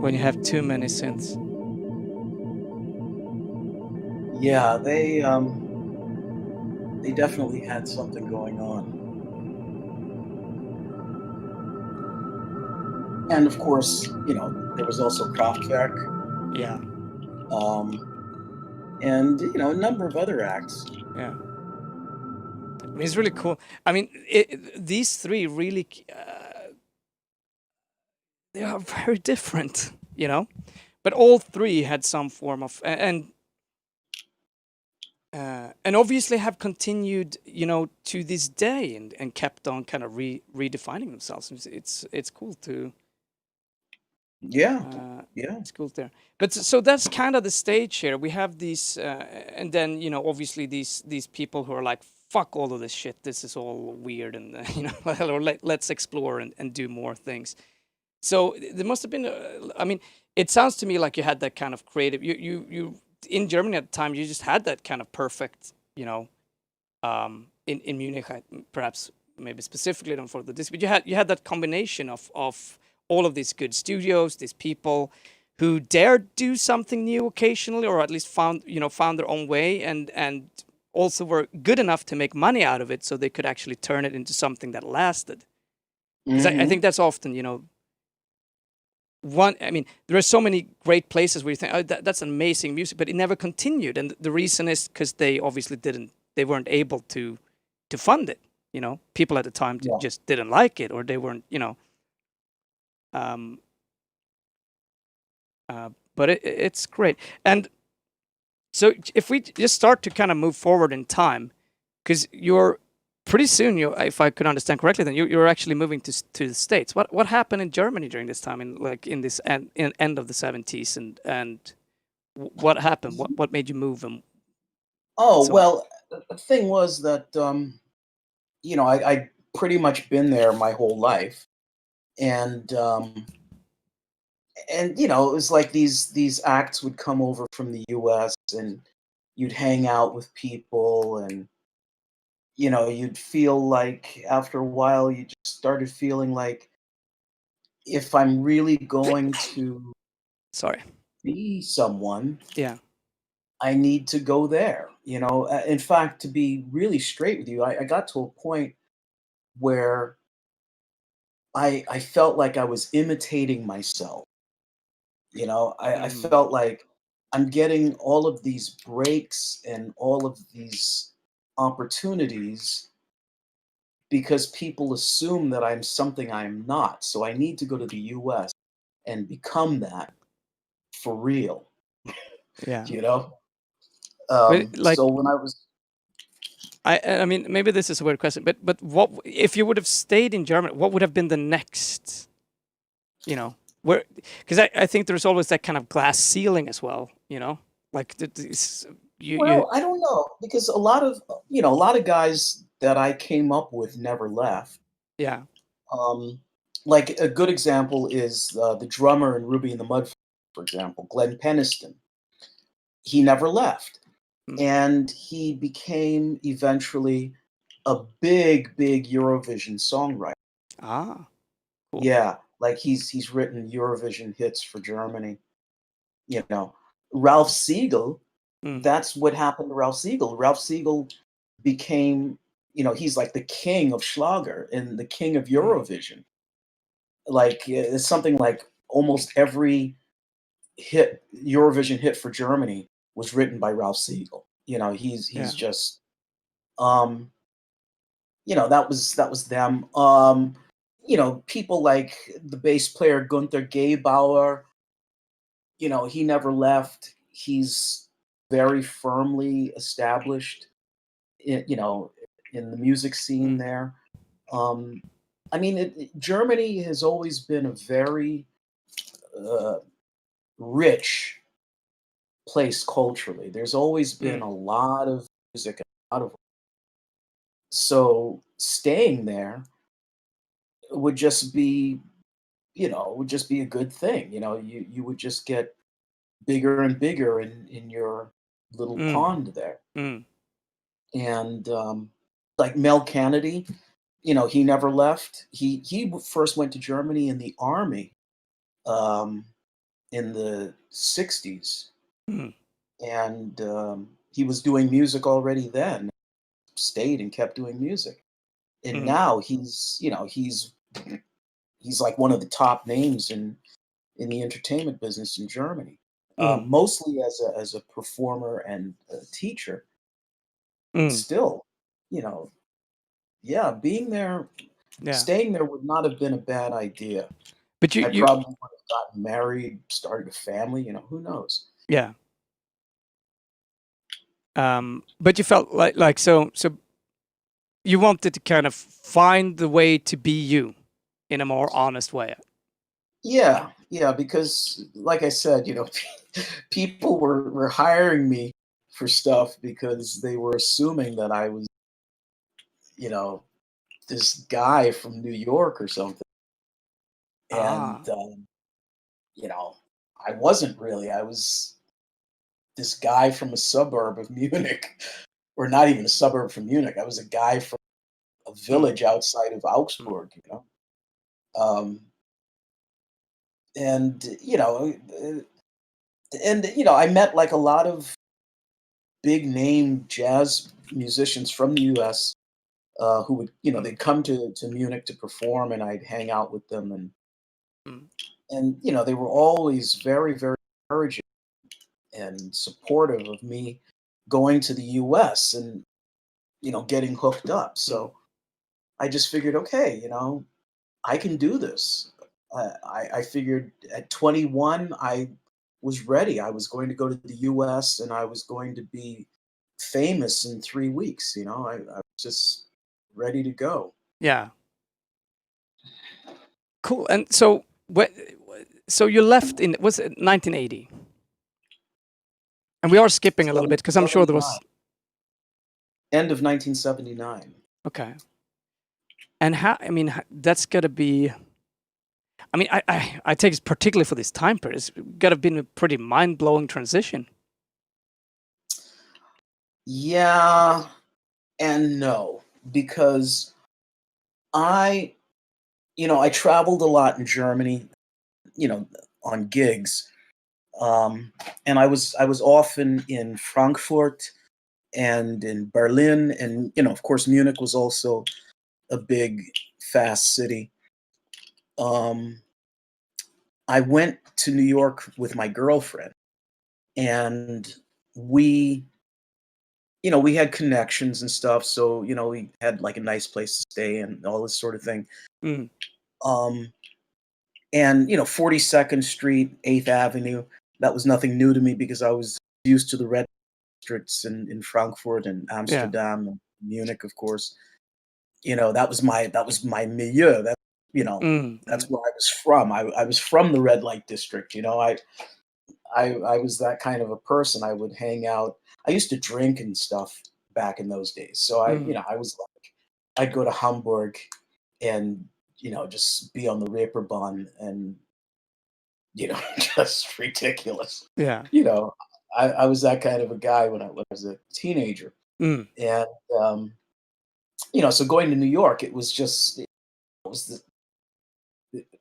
When you have too many synths. Yeah, they definitely had something going on. And of course, you know, there was also Kraftwerk, Yeah, um, and you know, a number of other acts. yeah. I mean, it's really cool. I mean, these three really, they are very different, you know? But all three had some form of, and obviously have continued, you know, to this day and kept on kind of redefining themselves. It's cool to, Yeah, uh, yeah. it's cool there. But so that's kind of the stage here. We have these, and then, you know, obviously these people who are like, fuck all of this shit. This is all weird, and you know, or let's explore and do more things. So there must have been. I mean, it sounds to me like you had that kind of creative. You in Germany at the time. You just had that kind of perfect. You know, in Munich, perhaps maybe specifically not for this, but you had that combination of all of these good studios, these people who dared do something new occasionally, or at least found their own way, and also were good enough to make money out of it, so they could actually turn it into something that lasted. Because I Mhm. think that's often, you know, I mean, there are so many great places where you think, oh, that's amazing music, but it never continued, and the reason is because they obviously they weren't able to fund it. You know, people at the time Yeah. just didn't like it, or they weren't, you know. Um, but it's great, and so if we just start to kind of move forward in time, because you're pretty soon, if I could understand correctly, then you're actually moving to the States. What happened in Germany during this time, in this end of the 70s, and what happened? What made you move, and Oh, so on? well, the thing was that you know, I pretty much been there my whole life, and you know, it was like these acts would come over from the U.S. and you'd hang out with people, and you know, you'd feel like after a while you just started feeling like if I'm really going to Sorry. be someone, Yeah. I need to go there. In fact, to be really straight with you, I got to a point where I felt like I was imitating myself. I Mm. felt like I'm getting all of these breaks and all of these opportunities because people assume that I'm something I'm not. So I need to go to the US and become that for real, Yeah. you know? But like, So when I was, I mean, maybe this is a weird question, but what if you would have stayed in Germany? What would have been the next? Where? Because I think there's always that kind of glass ceiling as well. Like you. well, I don't know, because a lot of guys that I came up with never left. Yeah. Um, like a good example is the drummer in Ruby in the Mud, for example, Glenn Peniston. He never left, Mm. and he became eventually a big, big Eurovision songwriter. Ah. Cool. Yeah, like he's written Eurovision hits for Germany. You know, Ralph Siegel. Mm. That's what happened to Ralph Siegel. Ralph Siegel became, he's like the king of Schlager and the king of Eurovision. Like it's something like almost every Eurovision hit for Germany was written by Ralph Siegel. He's Yeah. just um that was them. People like the bass player Gunther Gebauer, he never left. He's very firmly established in the music scene Mm. there. Um I mean, Germany has always been a very uh, rich place culturally. There's always been Mm. a lot of music, a lot of so staying there would just be, would just be a good thing. You would just get bigger and bigger in your little Mm. pond there. Mm. And like Mel Kennedy, he never left. He first went to Germany in the army um, in the 60s, Mm. and he was doing music already then. Stayed and kept doing music, and Mm. now he's like one of the top names in the entertainment business in Germany, Mm. mostly as a performer and a teacher. But Mm. still, you know, yeah, Yeah. staying there would not have been a bad idea. But you I you probably would have gotten married, started a family. Who knows? yeah. But you felt like so you wanted to kind of find the way to be you in a more honest way. Yeah, yeah, because like I said, people were hiring me for stuff because they were assuming that I was, you know, this guy from New York or something. And Ah. I wasn't really. I was this guy from a suburb of Munich, or not even a suburb from Munich. I was a guy from a Mm. village outside of Mm. Augsburg. Um, and I met like a lot of big name jazz musicians from the U.S. Who would, Mm. they'd come to Munich to perform, and I'd hang out with them, Mm. and they were always very, very encouraging and supportive of me going to the U.S. and getting hooked up. Mm. So I just figured, okay, I can do this. I figured at 21, I was ready. I was going to go to the U.S. and I was going to be famous in 3 weeks. I was just ready to go. Yeah. Cool. And so so you left in was it 1980? And we are skipping a little bit because I'm sure there 79, was end of 1979. okay. And how? I mean, that's got to be. I mean, I take it particularly for this time period. It's got to have been a pretty mind blowing transition. Yeah and no, because I I traveled a lot in Germany, on gigs. And I was often in Frankfurt and in Berlin, and of course Munich was also a big, fast city. Um, I went to New York with my girlfriend, and we, we had connections and stuff. So we had like a nice place to stay and all this sort of thing. Mm. Um, and 42nd Street, 8th Avenue. That was nothing new to me because I was used to the red districts in Frankfurt and Yeah. Amsterdam and Munich, of course. That was my milieu. That's Mm. where I was from. I was from the red light district. I was that kind of a person. I would hang out. I used to drink and stuff back in those days. So Mm. I was like, I'd go to Hamburg and just be on the Reeperbahn and just ridiculous. Yeah. You know, I was that kind of a guy when I was a teenager, Mm. and so going to New York, it was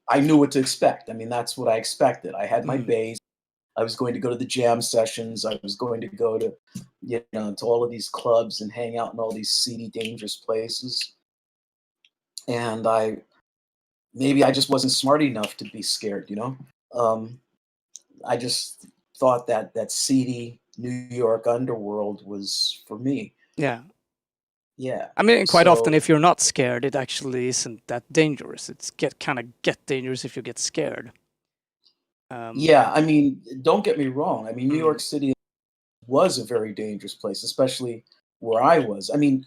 I knew what to expect. I mean, that's what I expected. I had my Mm. bass. I was going to go to the jam sessions. I was going to go to all of these clubs and hang out in all these seedy, dangerous places. And maybe I just wasn't smart enough to be scared. Um, I just thought that seedy New York underworld was for me. Yeah. Yeah. I mean, quite often, So if you're not scared, it actually isn't that dangerous. It's kind of get dangerous if you get scared. yeah, I mean, don't get me wrong. I mean, New Mm. York City was a very dangerous place, especially where I was. I mean,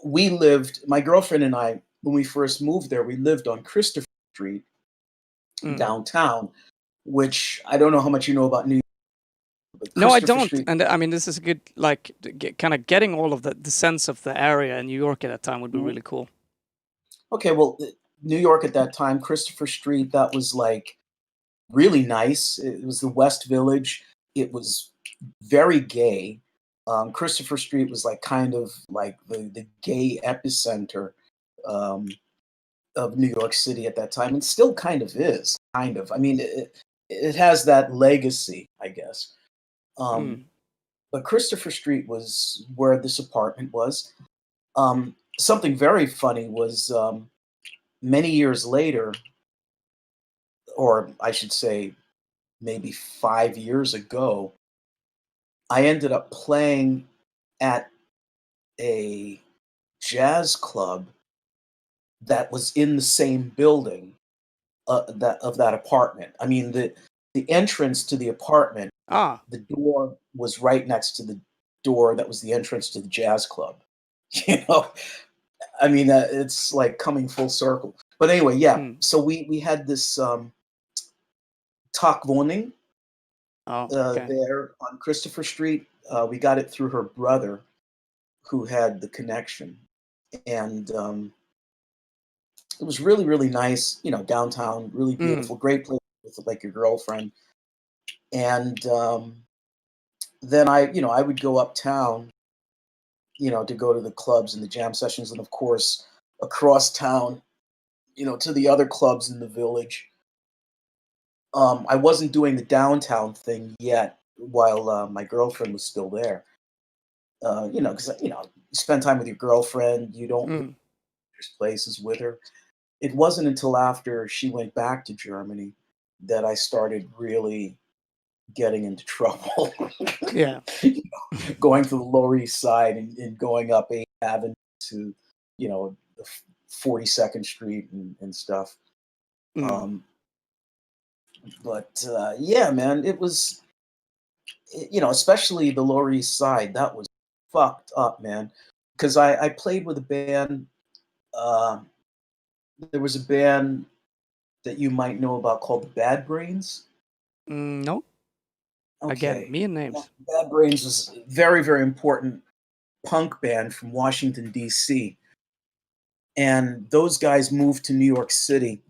my girlfriend and I, when we first moved there, we lived on Christopher Street Mm. downtown, which I don't know how much you know about New York, but No, I Christopher don't. Street. And I mean, this is a good, like, kind of getting all of the sense of the area in New York at that time would be Mhm. really cool. Okay, well, New York at that time, Christopher Street, that was like really nice. It was the West Village. It was very gay. Christopher Street was like kind of like the gay epicenter um, of New York City at that time, and still kind of is. Kind of. I mean, it has that legacy, I guess. Um, Mm. but Christopher Street was where this apartment was. Something very funny was many years later, or I should say, maybe 5 years ago, I ended up playing at a jazz club that was in the same building that apartment. I mean, the entrance to the apartment, Ah, the door was right next to the door that was the entrance to the jazz club. You know, I mean, it's like coming full circle. But anyway, yeah. mm. So we had this Takwoning Oh, okay. there on Christopher Street. We got it through her brother, who had the connection, and it was really really nice. Downtown, really Mm. beautiful, great place with like your girlfriend. And then I would go uptown, to go to the clubs and the jam sessions, and of course across town, to the other clubs in the village. I wasn't doing the downtown thing yet while my girlfriend was still there. Because you spend time with your girlfriend, you don't Mm. there's places with her. It wasn't until after she went back to Germany that I started really getting into trouble. Yeah. Going to the Lower East Side and going up 8th Avenue to, the 42nd Street and stuff. Mm. Um, but yeah, man, it was, especially the Lower East Side, that was fucked up, man. Because I played with a band. Uh, there was a band that you might know about called the Bad Brains. No. Again, Okay. me and Yeah, names. Bad Brains was a very, very important punk band from Washington, D.C. And those guys moved to New York City,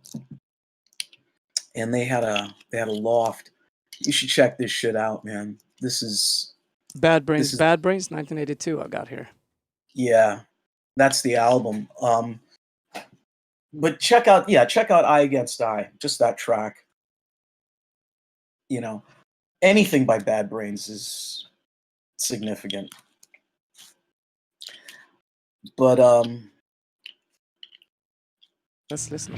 and they had a loft. You should check this shit out, man. This is Bad Brains, 1982. I got here. yeah, that's the album. but check out, yeah, check out Eye Against Eye, just that track. You know, anything by Bad Brains is significant. But Let's listen.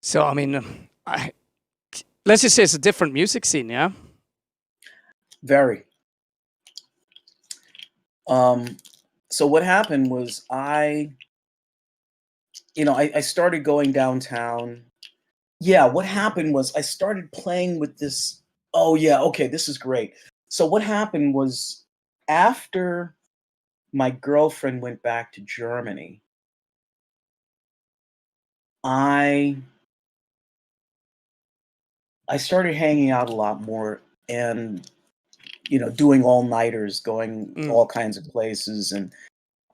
So I mean, let's just say it's a different music scene, yeah. very. So what happened was I started going downtown. Yeah, what happened was I started playing with this. Oh yeah, okay, this is great. So what happened was after my girlfriend went back to Germany, I started hanging out a lot more and doing all-nighters, going to all kinds of places, and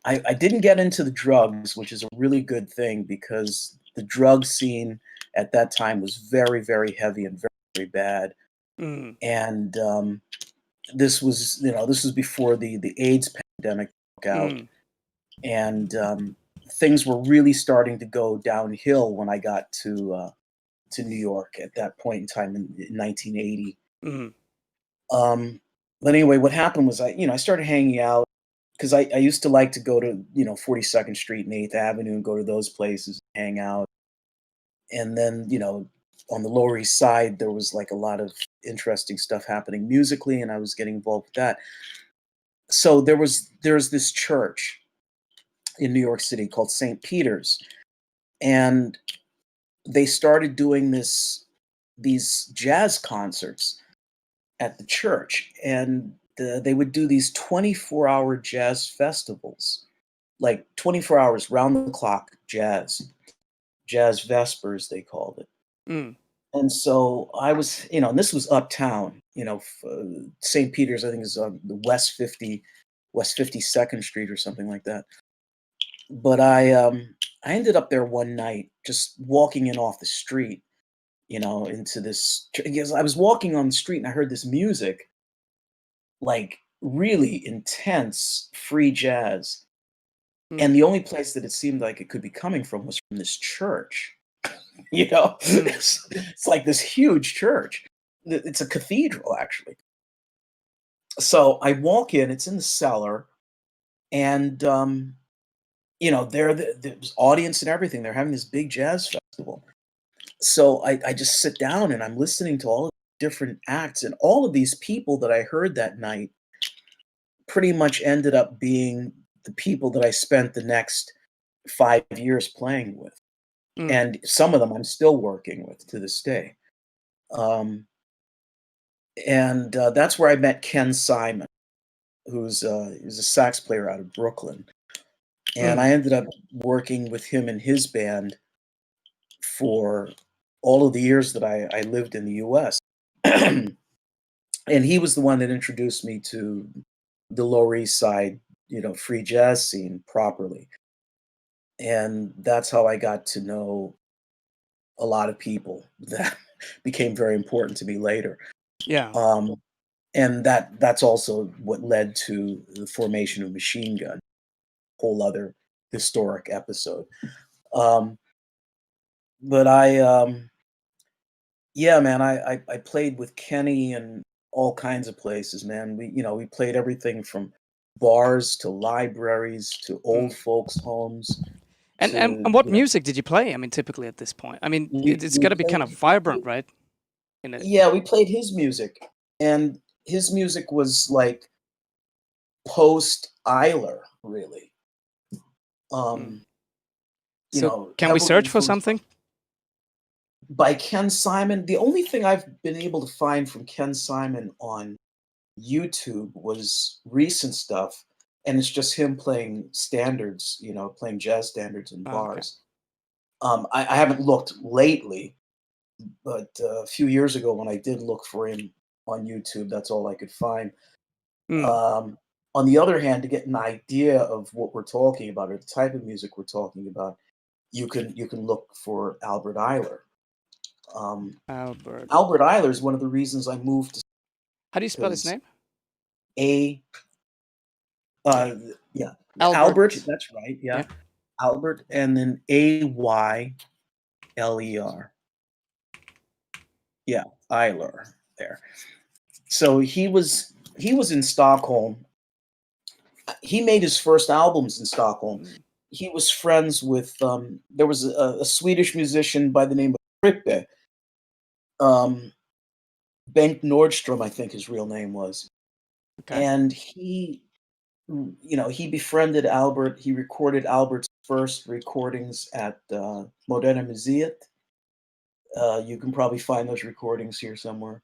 I didn't get into the drugs, which is a really good thing because the drug scene at that time was very, very heavy and very, very bad. Mm. And this was before the AIDS pandemic broke out, and things were really starting to go downhill when I got to New York at that point in time in 1980. But anyway, what happened was I started hanging out because I used to like to go to 42nd Street and 8th Avenue and go to those places and hang out. And then on the Lower East Side there was like a lot of interesting stuff happening musically, and I was getting involved with that. So there's this church in New York City called St. Peter's, and they started doing these jazz concerts at the church, and they would do these 24-hour jazz festivals, like 24 hours round the clock jazz vespers they called it. And so I was, and this was uptown, St. Peter's, I think is on the West 52nd Street or something like that. But I ended up there one night just walking in off the street, into this, because I was walking on the street and I heard this music, like really intense free jazz. And the only place that it seemed like it could be coming from was from this church. It's like this huge church. It's a cathedral, actually. So I walk in, it's in the cellar, and there's audience and everything. They're having this big jazz festival. So I just sit down and I'm listening to all of the different acts, and all of these people that I heard that night pretty much ended up being the people that I spent the next 5 years playing with. And some of them I'm still working with to this day. And that's where I met Ken Simon, who's a sax player out of Brooklyn. And I ended up working with him and his band for all of the years that I lived in the US. And he was the one that introduced me to the Lower East Side, free jazz scene properly. And that's how I got to know a lot of people that became very important to me later. Yeah. And that's also what led to the formation of Machine Gun, whole other historic episode. But yeah, man, I played with Kenny and all kinds of places, man. We played everything from bars to libraries to old folks' homes. And what music did you play? I mean, typically at this point, I mean, it's got to be kind of vibrant, right? Yeah, we played his music, and his music was like post Eiler, really. So can we search for something? By Ken Simon. The only thing I've been able to find from Ken Simon on YouTube was recent stuff, and it's just him playing standards, playing jazz standards in bars. I haven't looked lately, but a few years ago when I did look for him on YouTube, that's all I could find. Mm. On the other hand, to get an idea of what we're talking about or the type of music we're talking about, you can look for Albert Eiler. Albert. Albert Eiler is one of the reasons I moved to How do you spell his because name? A yeah, Albert, Albert. that's right, yeah. Yeah. Albert and then Ayler. Yeah, Eiler there. So he was in Stockholm. He made his first albums in Stockholm. Mm. He was friends with there was a Swedish musician by the name of Frippe. Bengt Nordstrom, I think his real name was. Okay. And he befriended Albert. He recorded Albert's first recordings at Moderna Museet. You can probably find those recordings here somewhere.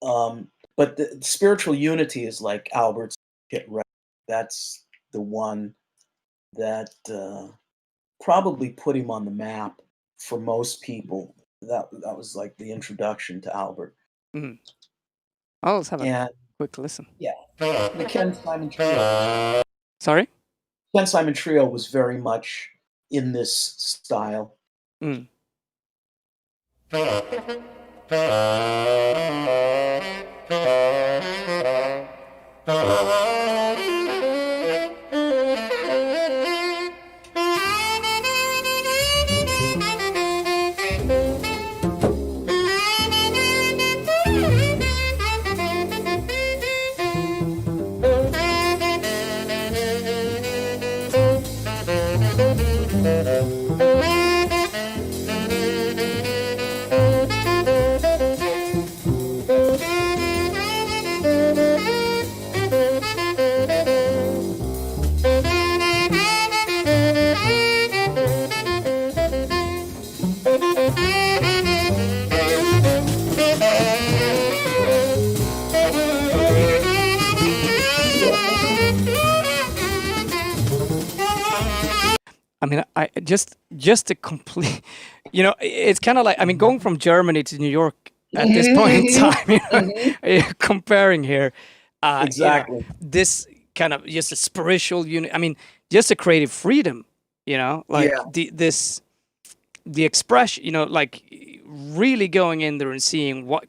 But the spiritual unity is like Albert's hit record. That's the one that probably put him on the map for most people. That was like the introduction to Albert. Mm. Oh, let's have a And quick listen. yeah, the Ken Simon Trio. Sorry? Ken Simon Trio was very much in this style. Mm. I mean, I just a complete, it's kind of like, I mean, going from Germany to New York at this point in time, comparing here, Exactly. this kind of just a spiritual unit. I mean, just a creative freedom, like Yeah. the expression, like really going in there and seeing what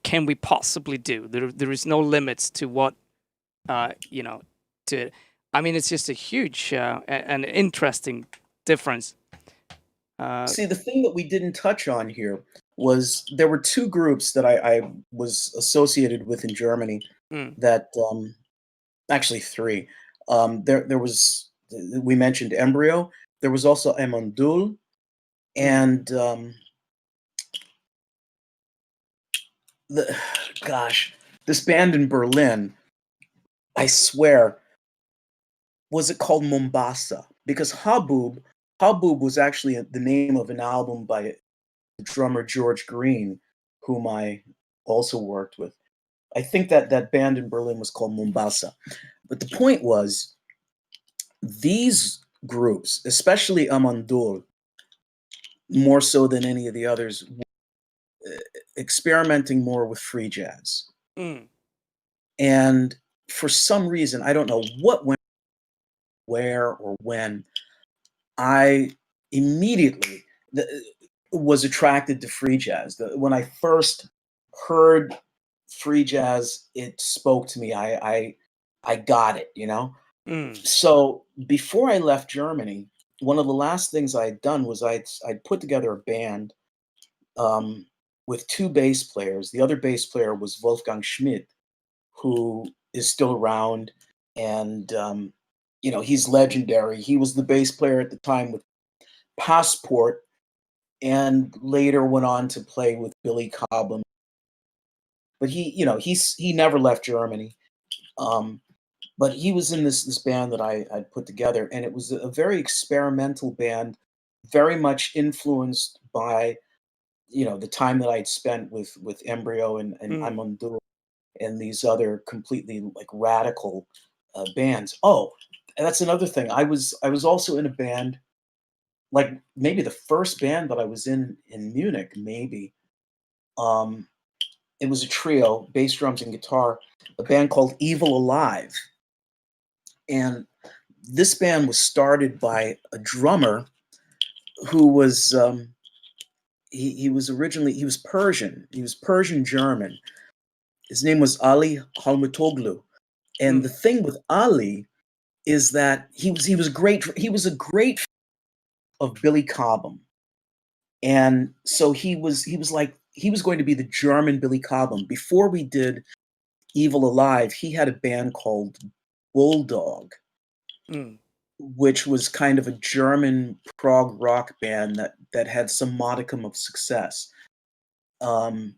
can we possibly do. There is no limits to what, to. I mean, it's just a huge and interesting difference. See, the thing that we didn't touch on here was there were two groups that I was associated with in Germany Mm. that actually three. There was we mentioned Embryo. There was also Emondul, and this band in Berlin. I swear, was it called Mombasa? Because Haboob was actually the name of an album by the drummer George Green, whom I also worked with. I think that band in Berlin was called Mombasa. But the point was, these groups, especially Amandul, more so than any of the others, experimenting more with free jazz. Mm. And for some reason, I don't know what went where or when, I immediately was attracted to free jazz. When I first heard free jazz, it spoke to me. I got it, Mm. So before I left Germany, one of the last things I had done was I'd put together a band with two bass players. The other bass player was Wolfgang Schmidt, who is still around, and he's legendary. He was the bass player at the time with Passport, and later went on to play with Billy Cobham. But he never left Germany. But he was in this band that I'd put together, and it was a very experimental band, very much influenced by the time that I'd spent with Embryo and I'm on Dual and these other completely like radical bands. Oh, and that's another thing. I was also in a band like maybe the first band that I was in Munich, maybe. It was a trio, bass, drums, and guitar, a band called Evil Alive. And this band was started by a drummer who was he was Persian. He was Persian German. His name was Ali Halmatoglu. And the thing with Ali is that he was great. He was a great fan of Billy Cobham. And so he was going to be the German Billy Cobham. Before we did Evil Alive, he had a band called Bulldog, which was kind of a German prog rock band that had some modicum of success. And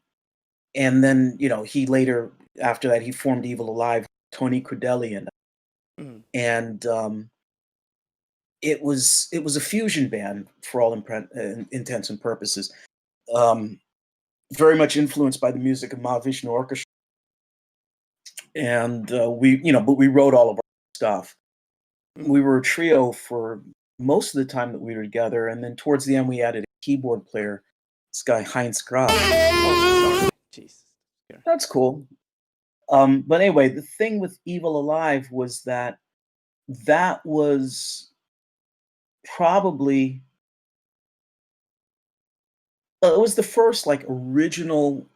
then, he later, after that, he formed Evil Alive, Tony Credelli, and it was a fusion band for all intents and purposes. Very much influenced by the music of Mahavishnu Orchestra. And but we wrote all of our stuff. We were a trio for most of the time that we were together, and then towards the end we added a keyboard player, this guy Heinz Graf. Oh, sorry. Jeez. Yeah. That's cool. But anyway, the thing with Evil Alive was that was probably it was the first like original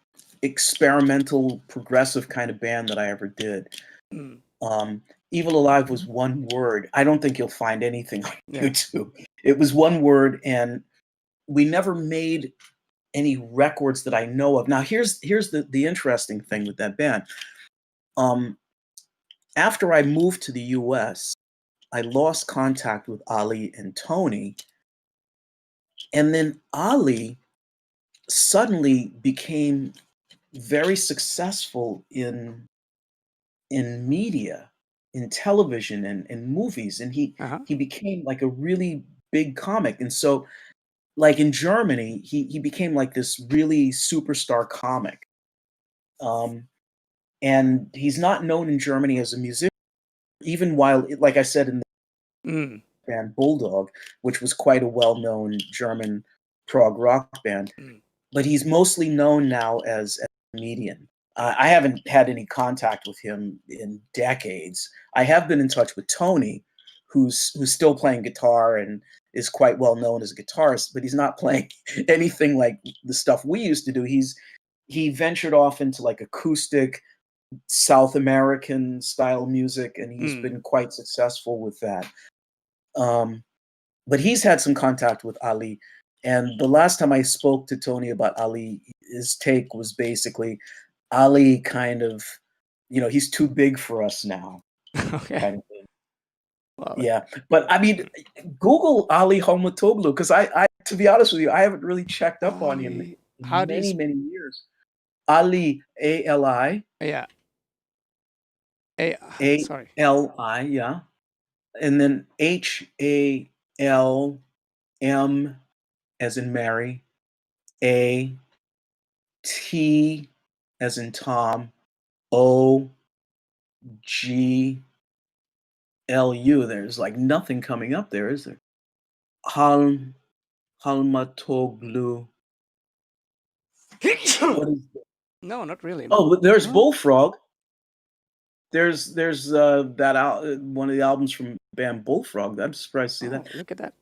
experimental progressive kind of band that I ever did. Evil Alive was one word. I don't think you'll find anything on YouTube. It was one word, and we never made any records that I know of. Now here's the interesting thing with that band. After I moved to the US, I lost contact with Ali and Tony. And then Ali suddenly became very successful in media, in television and movies. And he became like a really big comic. And so like in Germany, he became like this really superstar comic. And he's not known in Germany as a musician, even while, like I said, in the band Bulldog, which was quite a well-known German prog rock band. But he's mostly known now as a comedian. I haven't had any contact with him in decades. I have been in touch with Tony, who's still playing guitar and is quite well known as a guitarist, but he's not playing anything like the stuff we used to do. He ventured off into like acoustic South American style music, and he's been quite successful with that. But he's had some contact with Ali. And the last time I spoke to Tony about Ali, his take was basically Ali kind of, he's too big for us now. Okay. Kind of thing. Yeah. But I mean, Google Ali Halmatoglu, because I, to be honest with you, I haven't really checked up on him in many years. Ali, A-L-I. Yeah. Sorry. A-L-I, yeah. And then H-A-L-M as in Mary, A, T as in Tom, O, G, L-U. There's like nothing coming up there, is there? Halmatoglu. No, not really. No. Oh, there's Bullfrog. There's that one of the albums from band Bullfrog. I'm surprised to see that. Look at that.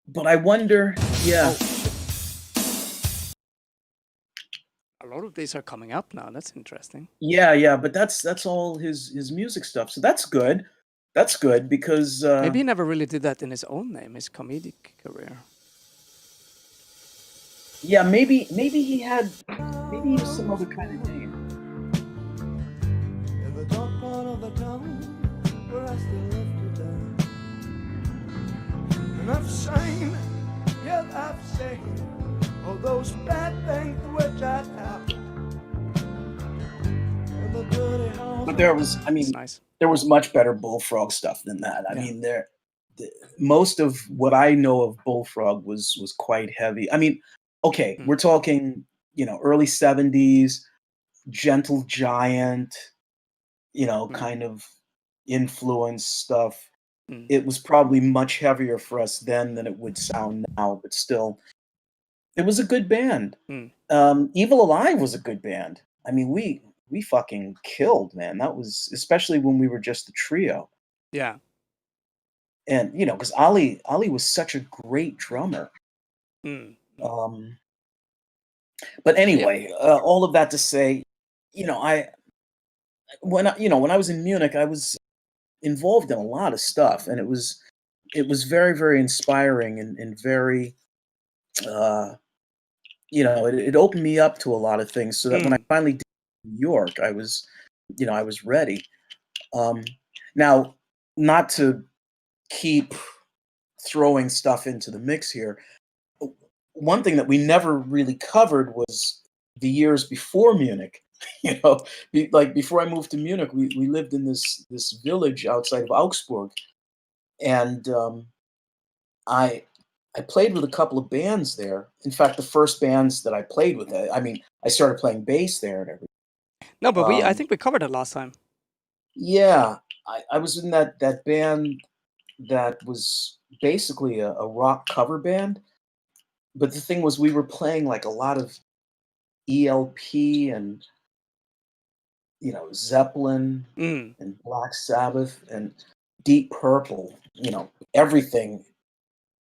But I wonder, yeah. A lot of these are coming up now. That's interesting. Yeah, but that's all his music stuff. So that's good. That's good because maybe he never really did that in his own name, his comedic career. Yeah, maybe he was some other kind of name. In the dark part of the town where I still live today, and I've seen, yes, I've seen all those bad things which I have. In the dirty house. But there was, nice. There was much better Bullfrog stuff than that. I mean, most of what I know of Bullfrog was quite heavy. I mean, okay, we're talking, early 70s, Gentle Giant, kind of influence stuff. Mm. It was probably much heavier for us then than it would sound now, but still, it was a good band. Mm. Evil Alive was a good band. I mean, we fucking killed, man. That was especially when we were just the trio. Yeah. And you know, because Ali was such a great drummer. Mm. But anyway, all of that to say, you know, when I was in Munich, I was involved in a lot of stuff, and it was very, very inspiring and very, it opened me up to a lot of things, so that when I finally did New York, I was ready. Now, not to keep throwing stuff into the mix here, one thing that we never really covered was the years before Munich. You know, like before I moved to Munich, we lived in this village outside of Augsburg, and I played with a couple of bands there. In fact, the first bands that I played with, I started playing bass there and everything. No, but I think we covered it last time. Yeah, I was in that band that was basically a rock cover band. But the thing was, we were playing like a lot of ELP and Zeppelin Mm. and Black Sabbath and Deep Purple. Everything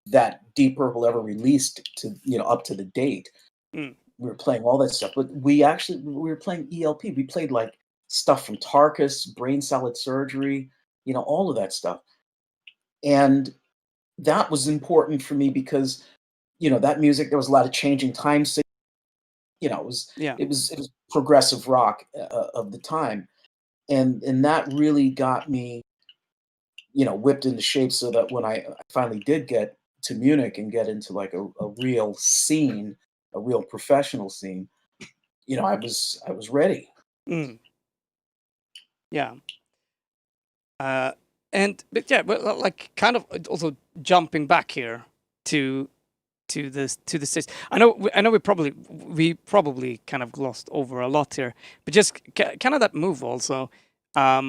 that Deep Purple ever released to up to the date. Mm. We were playing all that stuff, but we were playing ELP. We played like stuff from Tarkus, Brain Salad Surgery, all of that stuff. And that was important for me because, that music, there was a lot of changing time signals. It was progressive rock of the time. And that really got me, whipped into shape so that when I finally did get to Munich and get into like a real scene, a real professional scene, I was ready. Mm. Yeah. But like kind of also jumping back here to the States. I know we probably kind of glossed over a lot here, but just kind of that move also. I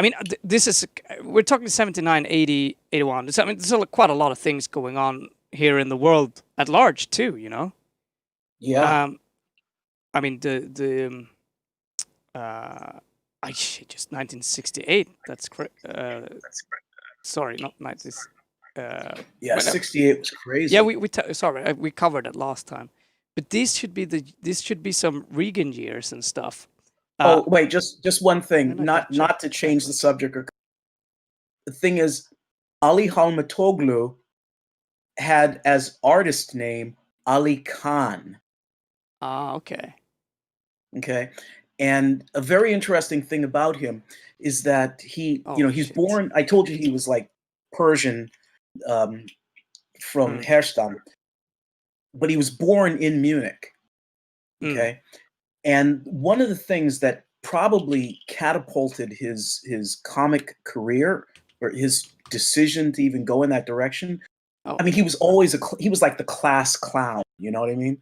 mean, this is we're talking 79, 80, 81. So, I mean, there's quite a lot of things going on here in the world at large too. Yeah. I mean just 1968. That's correct. Sorry, not 90s. Yeah, 68 was crazy. Yeah, we covered it last time, but these should be some Reagan years and stuff. Oh wait, just one thing, not to change the subject. The thing is, Ali Halmatoglu had as artist name Ali Khan. Ah, okay. Okay. And a very interesting thing about him is that he's born, I told you he was like Persian from Herstam, but he was born in Munich. Okay. And one of the things that probably catapulted his comic career or his decision to even go in that direction. I mean, he was always he was like the class clown, you know what I mean?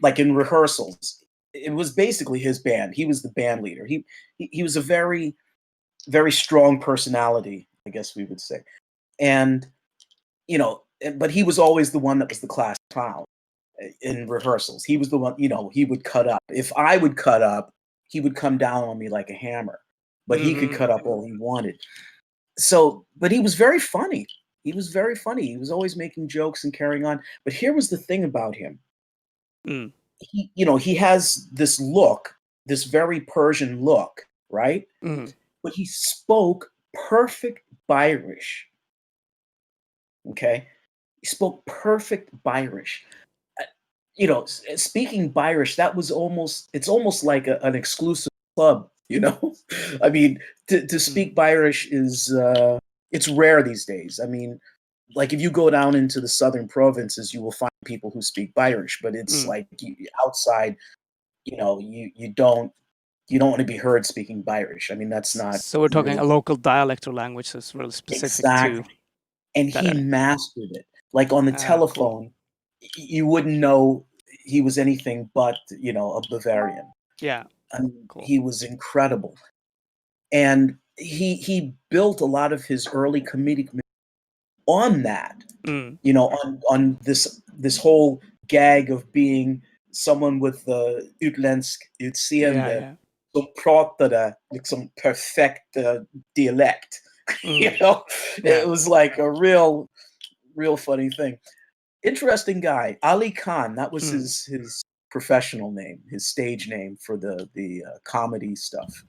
Like in rehearsals, it was basically his band. He was the band leader. He was a very, very strong personality, I guess we would say. And, but he was always the one that was the class clown in rehearsals. He was the one, he would cut up. If I would cut up, he would come down on me like a hammer, but he could cut up all he wanted. So, but he was very funny. He was very funny. He was always making jokes and carrying on. But here was the thing about him. He has this look, this very Persian look, right? But he spoke perfect Bayerish. Okay? He spoke perfect Bayerish. Speaking Bayerish, it's almost like an exclusive club, I mean, to speak Bayerish is, it's rare these days. I mean, like if you go down into the southern provinces, you will find people who speak Bayerish, but it's like outside, you don't want to be heard speaking Bayerish. I mean, that's not. So we're talking a local dialect or language that's really specific to. And he mastered it. Like on the telephone, you wouldn't know he was anything but, a Bavarian. Yeah. I mean, he was incredible. And he built a lot of his early comedic on that, Mm. on this whole gag of being someone with the utländsk Yeah, utseende yeah. som pratade liksom perfekt dialekt. Mm. It Yeah. was like a real funny thing. Interesting guy, Ali Khan. That was Mm. his professional name, his stage name for the comedy stuff.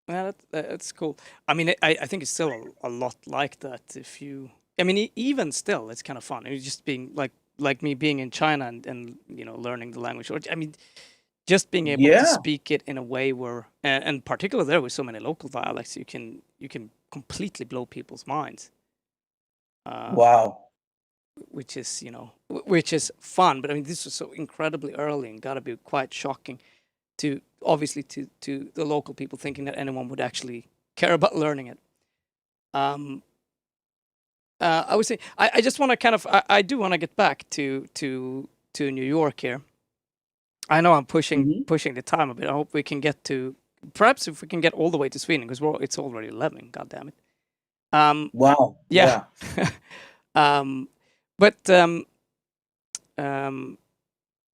Yeah, that's cool. I mean, I think it's still a lot like that. If you, I mean, even still, it's kind of fun. It's just being like me being in China and learning the language. Or I mean, just being able to Yeah. speak it in a way where, and particularly there with so many local dialects, you can completely blow people's minds. Wow. Which is which is fun. But I mean, this was so incredibly early and gotta be quite shocking to obviously to the local people thinking that anyone would actually care about learning it. I would say I just want to kind of I do want to get back to New York here. I know I'm Mhm. pushing the time a bit. I hope we can get to perhaps if we can get all the way to Sweden because it's already 11. God damn it. Wow. Yeah. Yeah. But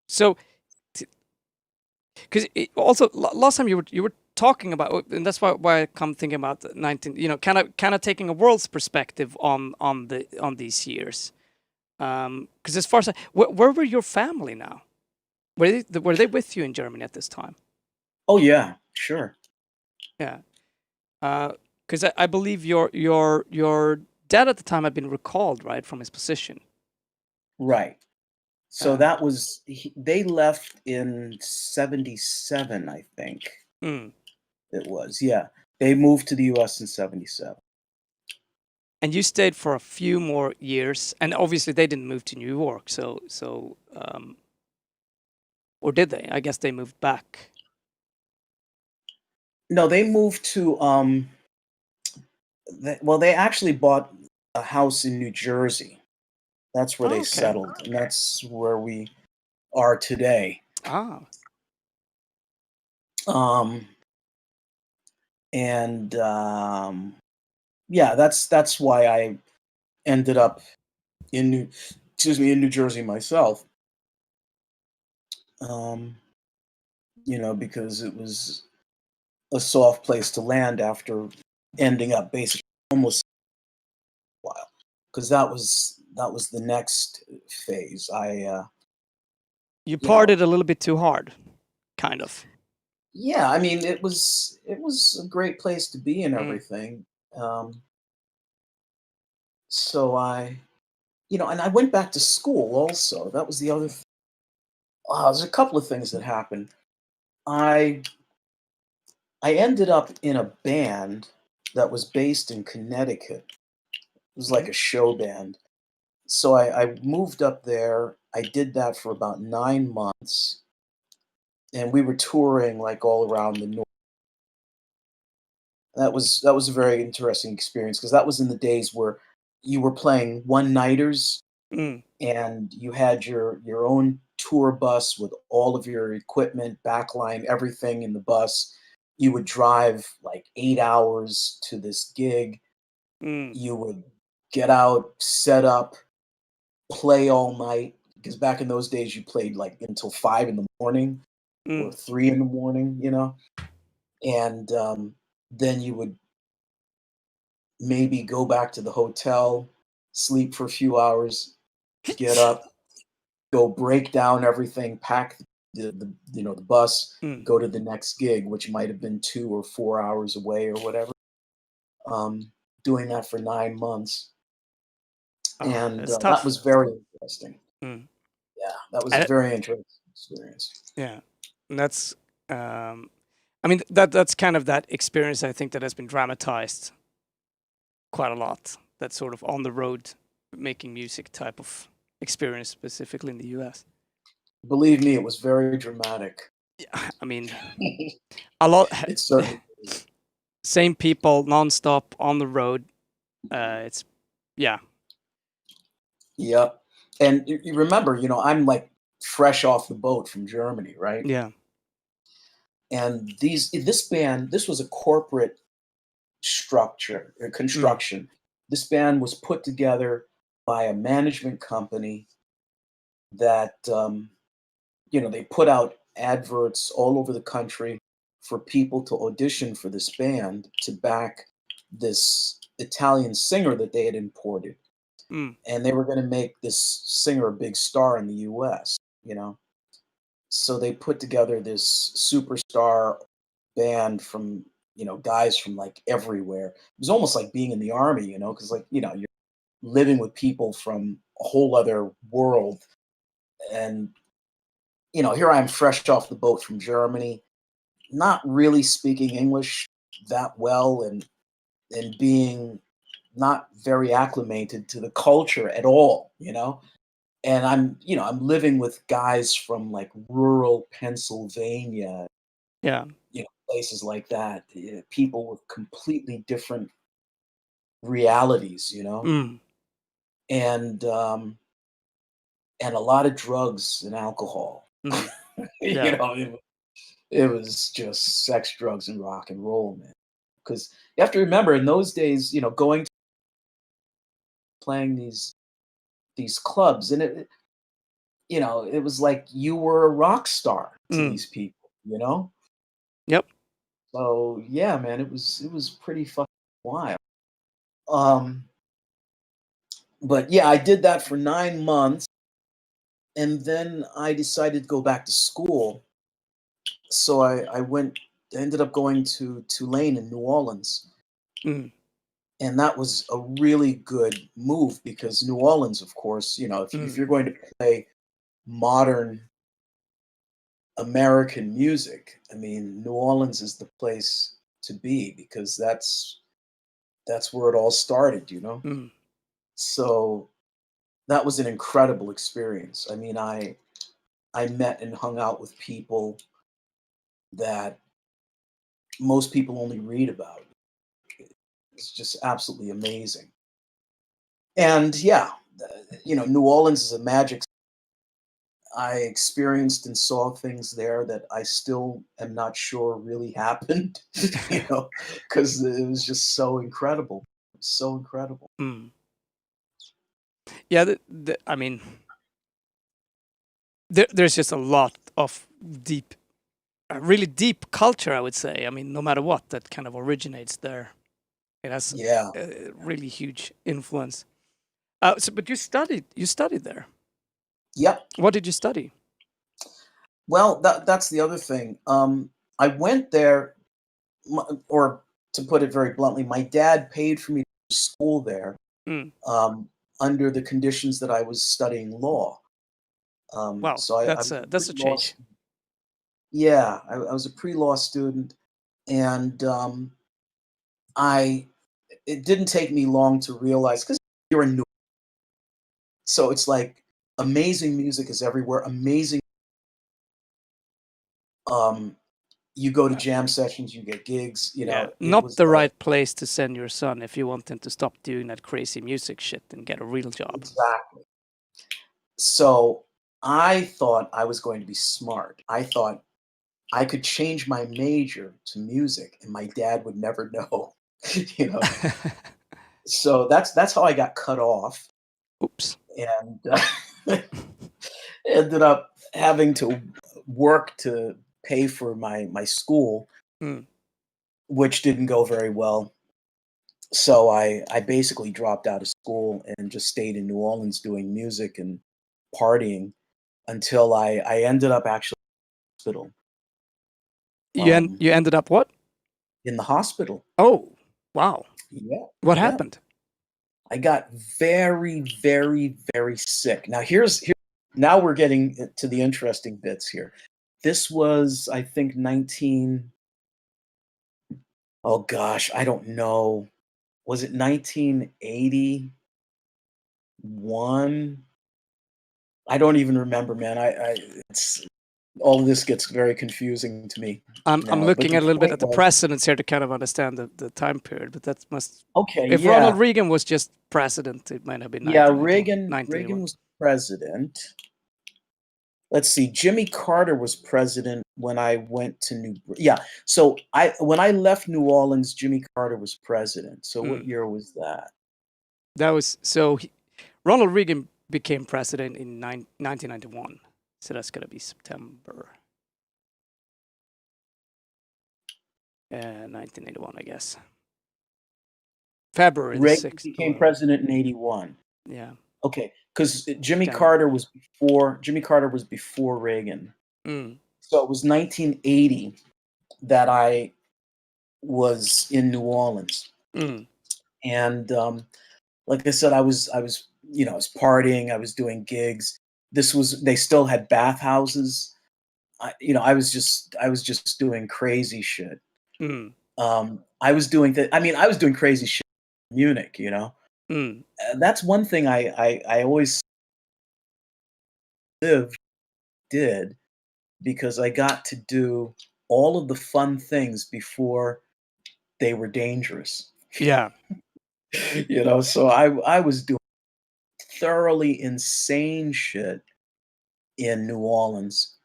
so because also last time you were talking about, and that's why I come thinking about the 19, kind of taking a world's perspective on these years. Because as far as where were your family now? Were they with you in Germany at this time? Oh yeah. Sure. Yeah. Because I believe your dad at the time had been recalled, right, from his position. Right. So Uh, that was they left in 77, I think mm. it was. Yeah. They moved to the US in 77. And you stayed for a few more years, and obviously they didn't move to New York, or did they? I guess they moved back. No, they moved to they actually bought a house in New Jersey. That's where Oh, they okay. settled, and that's where we are today. Ah, Um, and yeah, that's why I ended up in New Jersey myself. Um, because it was a soft place to land after ending up basically homeless a while. Because that was the next phase. you You know, partied a little bit too hard, kind of. yeah, I mean, it was a great place to be and Mm, everything. So and I went back to school also. That was the other. There's a couple of things that happened. I I ended up in a band that was based in Connecticut. It was mhm, like a show band. So I moved up there. I did that for about 9 months, and we were touring like all around the north. That was a very interesting experience because that was in the days where you were playing one nighters mm, and you had your own tour bus with all of your equipment, backline, everything in the bus. You would drive like 8 hours to this gig. mm, You would get out, set up, play all night because back in those days you played like until 5 in the morning or mm, 3 in the morning. And then you would maybe go back to the hotel, sleep for a few hours, get up, go break down everything, pack the bus, mm. go to the next gig, which might have been 2 or 4 hours away or whatever. Doing that for 9 months, Oh, and it's that tough. was very interesting. Mm. Yeah, that was a And very interesting experience. yeah, and that's. I mean that's kind of that experience I think that has been dramatized quite a lot. That sort of on the road making music type of experience, specifically in the U.S. Believe me, it was very dramatic. Yeah, I mean, a lot. It certainly is. Same people, nonstop on the road. It's yeah. Yep. And you remember, I'm like fresh off the boat from Germany, right? Yeah. And this band, this was a corporate construction. This band was put together by a management company that they put out adverts all over the country for people to audition for this band to back this Italian singer that they had imported. Mm. And they were going to make this singer a big star in the US, So they put together this superstar band from, guys from like everywhere. It was almost like being in the army, because you're living with people from a whole other world. And, here I am fresh off the boat from Germany, not really speaking English that well and being not very acclimated to the culture at all, And I'm living with guys from like rural Pennsylvania, Yeah. Places like that. People with completely different realities, Mm. and a lot of drugs and alcohol. Mm. Yeah. It was just sex, drugs, and rock and roll, man. Because you have to remember, in those days, going to playing these clubs, and it was like you were a rock star to Mm. these people, Yep. So yeah, man, it was pretty fucking wild. Um, but yeah, I did that for 9 months, and then I decided to go back to school. So I ended up going to Tulane in New Orleans, Mm. and that was a really good move because New Orleans, of course, if you're going to play modern American music, I mean, New Orleans is the place to be because that's where it all started, Mm. So that was an incredible experience. I mean, I met and hung out with people that most people only read about. It's just absolutely amazing. And yeah, New Orleans is a magic. I experienced and saw things there that I still am not sure really happened, because it was just so incredible. So incredible. Mm. Yeah. I mean, there's just a lot of deep, really deep culture, I would say. I mean, no matter what, that kind of originates there. It has Yeah. a really huge influence. But you studied there. Yep. What did you study? Well, that's the other thing. I went there, or to put it very bluntly, my dad paid for me to go to school there, Mm. under the conditions that I was studying law. Wow, So I that's was a a that's a pre-law change. student. Yeah, I was a pre-law student, and it didn't take me long to realize, because you're in New, so it's like amazing music is everywhere. Amazing. You go to jam sessions, you get gigs. Yeah, It not was the right place to send your son if you want him to stop doing that crazy music shit and get a real job. exactly. So I thought I was going to be smart. I thought I could change my major to music, and my dad would never know. you know. So that's how I got cut off, Oops. and ended up having to work to pay for my school, Mm. which didn't go very well. So I basically dropped out of school and just stayed in New Orleans doing music and partying until I ended up actually in the hospital. You ended up what? In the hospital. Oh, wow. Yeah. What Yeah. happened? I got very, very, very sick. Now now we're getting to the interesting bits here. This was, I think, oh gosh, I don't know. Was it 1981? I don't even remember, man. It's all of this gets very confusing to me I'm now. But looking the a little bit point at the was, precedents here to kind of understand the time period, but that must. okay, If yeah, Ronald Reagan was just president, it might have been yeah. 1981. Reagan 1981. was president. let's see, Jimmy Carter was president when I went to so when I left New Orleans, Jimmy Carter was president. So what Mm. year was that? That was Ronald Reagan became president in 1991. So that's gonna be September. 1981, I guess. February the Reagan 6th. became president in 81. Yeah. Okay, because Jimmy Damn. Carter was before Reagan. Mm. So it was 1980 that I was in New Orleans, Mm. and like I said, I was I was partying, I was doing gigs. They still had bathhouses. I was just doing crazy shit. Mm. I was doing crazy shit in Munich. Mm. That's one thing I always did, because I got to do all of the fun things before they were dangerous. Yeah. So I was doing thoroughly insane shit in New Orleans,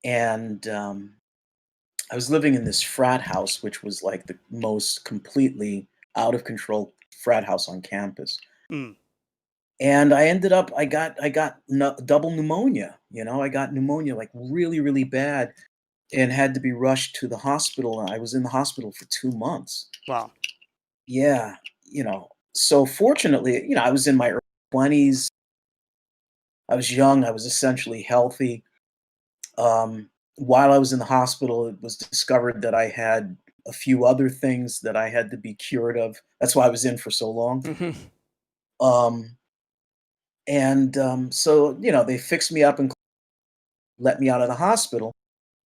and I was living in this frat house, which was like the most completely out of control frat house on campus. Mm. And I got double pneumonia. I got pneumonia like really, really bad, and had to be rushed to the hospital. I was in the hospital for 2 months. Wow. Yeah, So fortunately, I was in my early 20s. I was young. I was essentially healthy. While I was in the hospital, it was discovered that I had a few other things that I had to be cured of. That's why I was in for so long. Mhm. So they fixed me up and let me out of the hospital.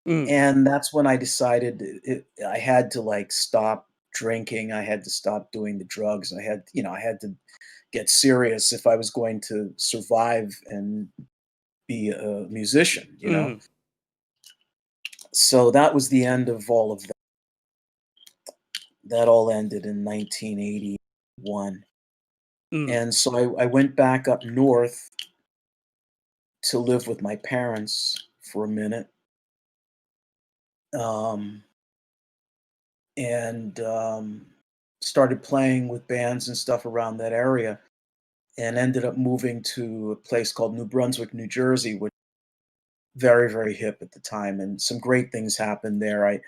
Mm. And that's when I decided I had to like stop drinking. I had to stop doing the drugs. I had to get serious if I was going to survive and be a musician. Mm. So that was the end of all of that. That all ended in 1981. Mm. And so I went back up north to live with my parents for a minute. And started playing with bands and stuff around that area, and ended up moving to a place called New Brunswick, New Jersey, which was very, very hip at the time. And some great things happened there. I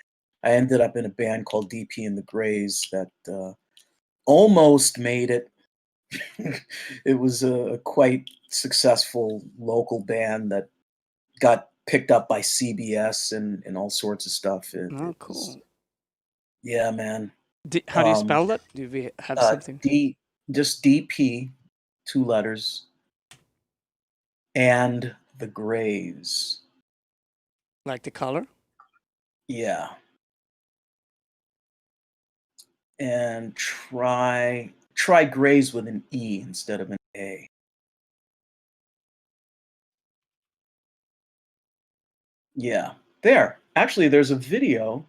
ended up in a band called DP and the Grays that almost made it. It was a quite successful local band that got picked up by CBS and all sorts of stuff. Oh, cool. Yeah, man. How do you spell that? Do we have something? Just DP, 2 letters, and the Grays. Like the color? Yeah. And try Grays with an E instead of an A. Yeah. There. Actually, there's a video.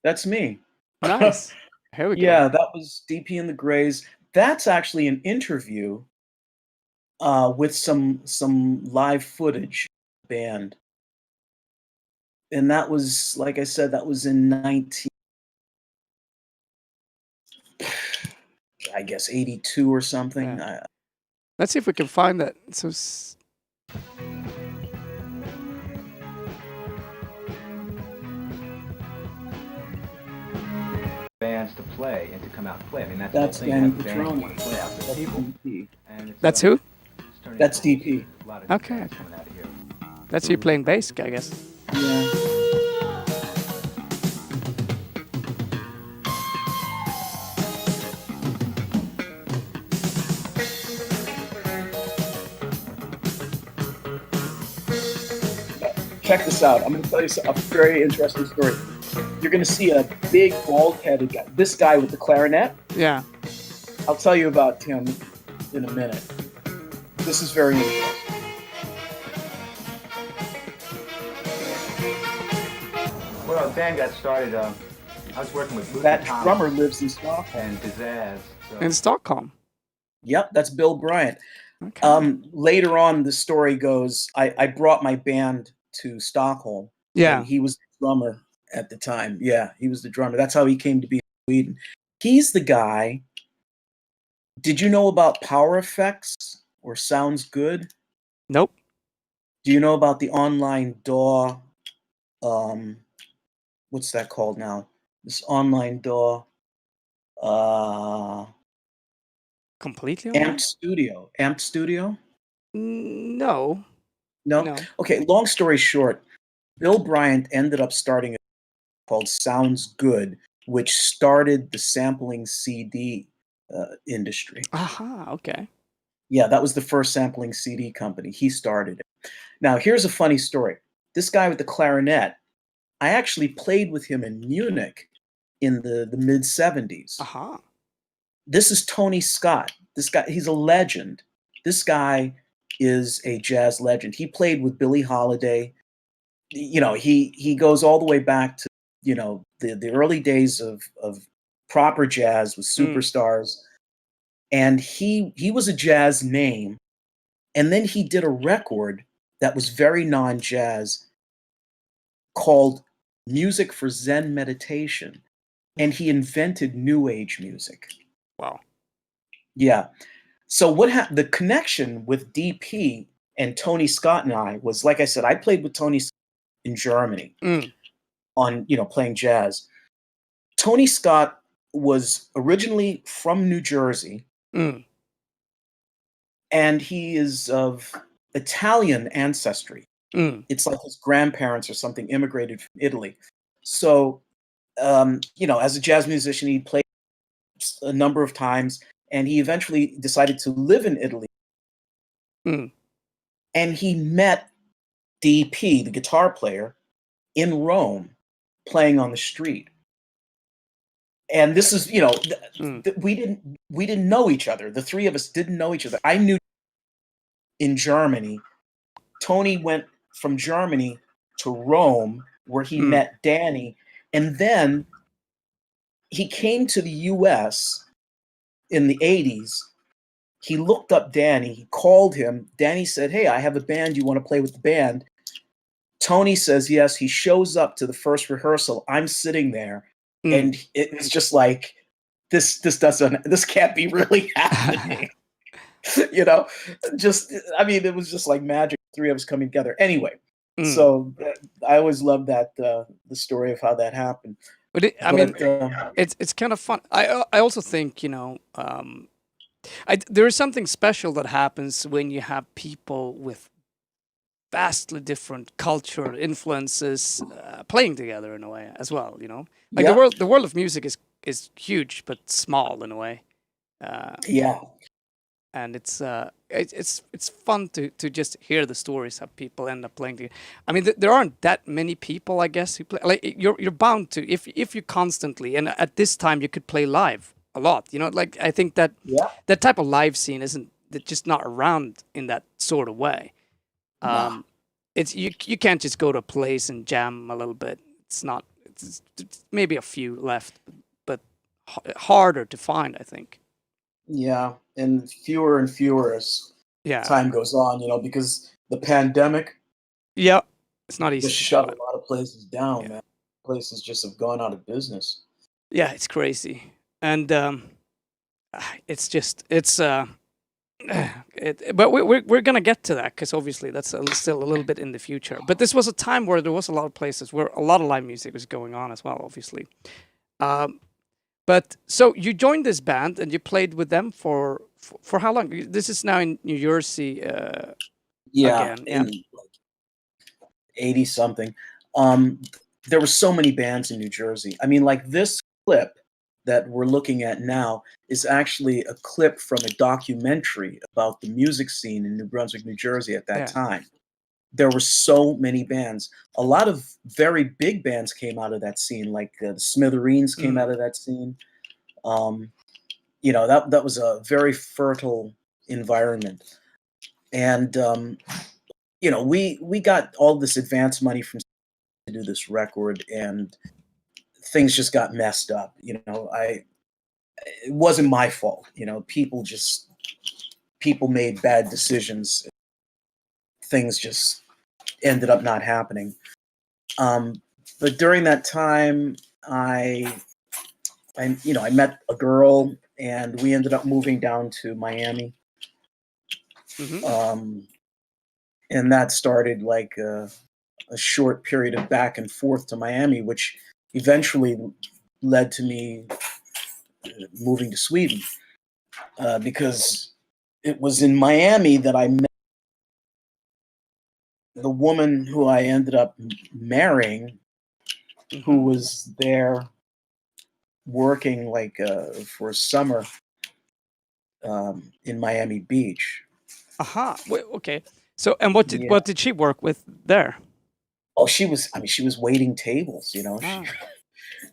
That's me. Nice. Here we go. Yeah, that was DP and the Grays. That's actually an interview with some live footage of the band. And that was, like I said, that was in 82 or something. Yeah. Let's see if we can find that. So bands to play and to come out and play. I mean, that's That's the whole thing. Danny Have bands Petroni. want to play out That's there people. DP. And it's, that's who? it's turning That's into DP. a lot of new Okay, bands okay. coming out of here. That's you playing bass, I guess. Yeah. Check this out. I'm going to tell you a very interesting story. You're going to see a big bald-headed guy. This guy with the clarinet. Yeah. I'll tell you about him in a minute. This is very interesting. Well, the band got started. I was working with Luther That Thomas drummer lives in Stockholm. and Pizzazz. So In Stockholm. Yep, that's Bill Bryant. Okay. Later on, the story goes, I brought my band to Stockholm, and Yeah. he was the drummer at the time. Yeah, he was the drummer. That's how he came to be in Sweden. He's the guy. Did you know about Power Effects or Sounds Good? Nope. Do you know about the online DAW? Um, what's that called now? This online DAW. Uh, Completely Amp online? Studio. Amp Studio? No. No? No. Okay, long story short, Bill Bryant ended up starting a called Sounds Good, which started the sampling CD industry. Aha. Okay. Yeah, that was the first sampling CD company. He started it. Now, here's a funny story. This guy with the clarinet, I actually played with him in Munich in the mid 70s. Aha. This is Tony Scott. This guy, he's a legend. This guy is a jazz legend. He played with Billie Holiday. You know, he goes all the way back to, you know, the early days of proper jazz with Mm. superstars. And he was a jazz name. And then he did a record that was very non-jazz called Music for Zen Meditation. And he invented New Age music. Wow. Yeah. So what happened? The connection with DP and Tony Scott and I was, like I said, I played with Tony in Germany Mm. on, you know, playing jazz. Tony Scott was originally from New Jersey, Mm. and he is of Italian ancestry. Mm. It's like his grandparents or something immigrated from Italy. So, you know, as a jazz musician, he played a number of times, and he eventually decided to live in Italy. Mm. And he met DP, the guitar player, in Rome, playing on the street. And this is, you know, Mm. we didn't know each other. The three of us didn't know each other. I knew in Germany. Tony went from Germany to Rome, where he Mm. met Danny, and then he came to the US in the 80s. He looked up Danny, he called him. Danny said, "Hey, I have a band. You want to play with the band?" Tony says yes. He shows up to the first rehearsal. I'm sitting there, Mm. and it was just like, this can't be really happening. You know, just, I mean, it was just like magic. Three of us coming together. Anyway, Mm. so I always love that the story of how that happened. But I mean, But it's kind of fun. I also think, you know, there is something special that happens when you have people with vastly different cultural influences playing together in a way as well. You know, like yeah, the world of music is huge but small in a way, yeah, and it's fun to just hear the stories how people end up playing together. I mean, there aren't that many people, I guess, who play. Like you're bound to if you constantly, and at this time you could play live a lot. You know, like I think that yeah. that type of live scene isn't just not around in that sort of way. Nah, It's you can't just go to a place and jam a little bit. It's not. It's maybe a few left, but harder to find, I think. yeah, and fewer as Yeah, time goes on. You know, because the pandemic yeah. It's not easy just to shut a find. lot of places down, Yeah, man. Places just have gone out of business. yeah. It's crazy, and it's just but we're gonna get to that because obviously that's still a little bit in the future. But this was a time where there was a lot of places where a lot of live music was going on as well, obviously. Um, but so you joined this band and you played with them for how long? This is now in New Jersey Yeah, again. Yeah. in like 80 something. Um, there were so many bands in New Jersey. I mean, like this clip that we're looking at now is actually a clip from a documentary about the music scene in New Brunswick, New Jersey at that Yeah. time. There were so many bands. A lot of very big bands came out of that scene, like the Smithereens came out of that scene. You know, that was a very fertile environment. And you know, we got all this advance money from to do this record, and things just got messed up. You know, it wasn't my fault. You know, people made bad decisions. Things just ended up not happening. But during that time, I met a girl, and we ended up moving down to Miami. And that started like a short period of back and forth to Miami, which eventually led to me moving to Sweden, because it was in Miami that I met the woman who I ended up marrying, who was there working like for a summer in Miami Beach. Wait, okay. So, and what did she work with there? Oh, she was waiting tables, you know.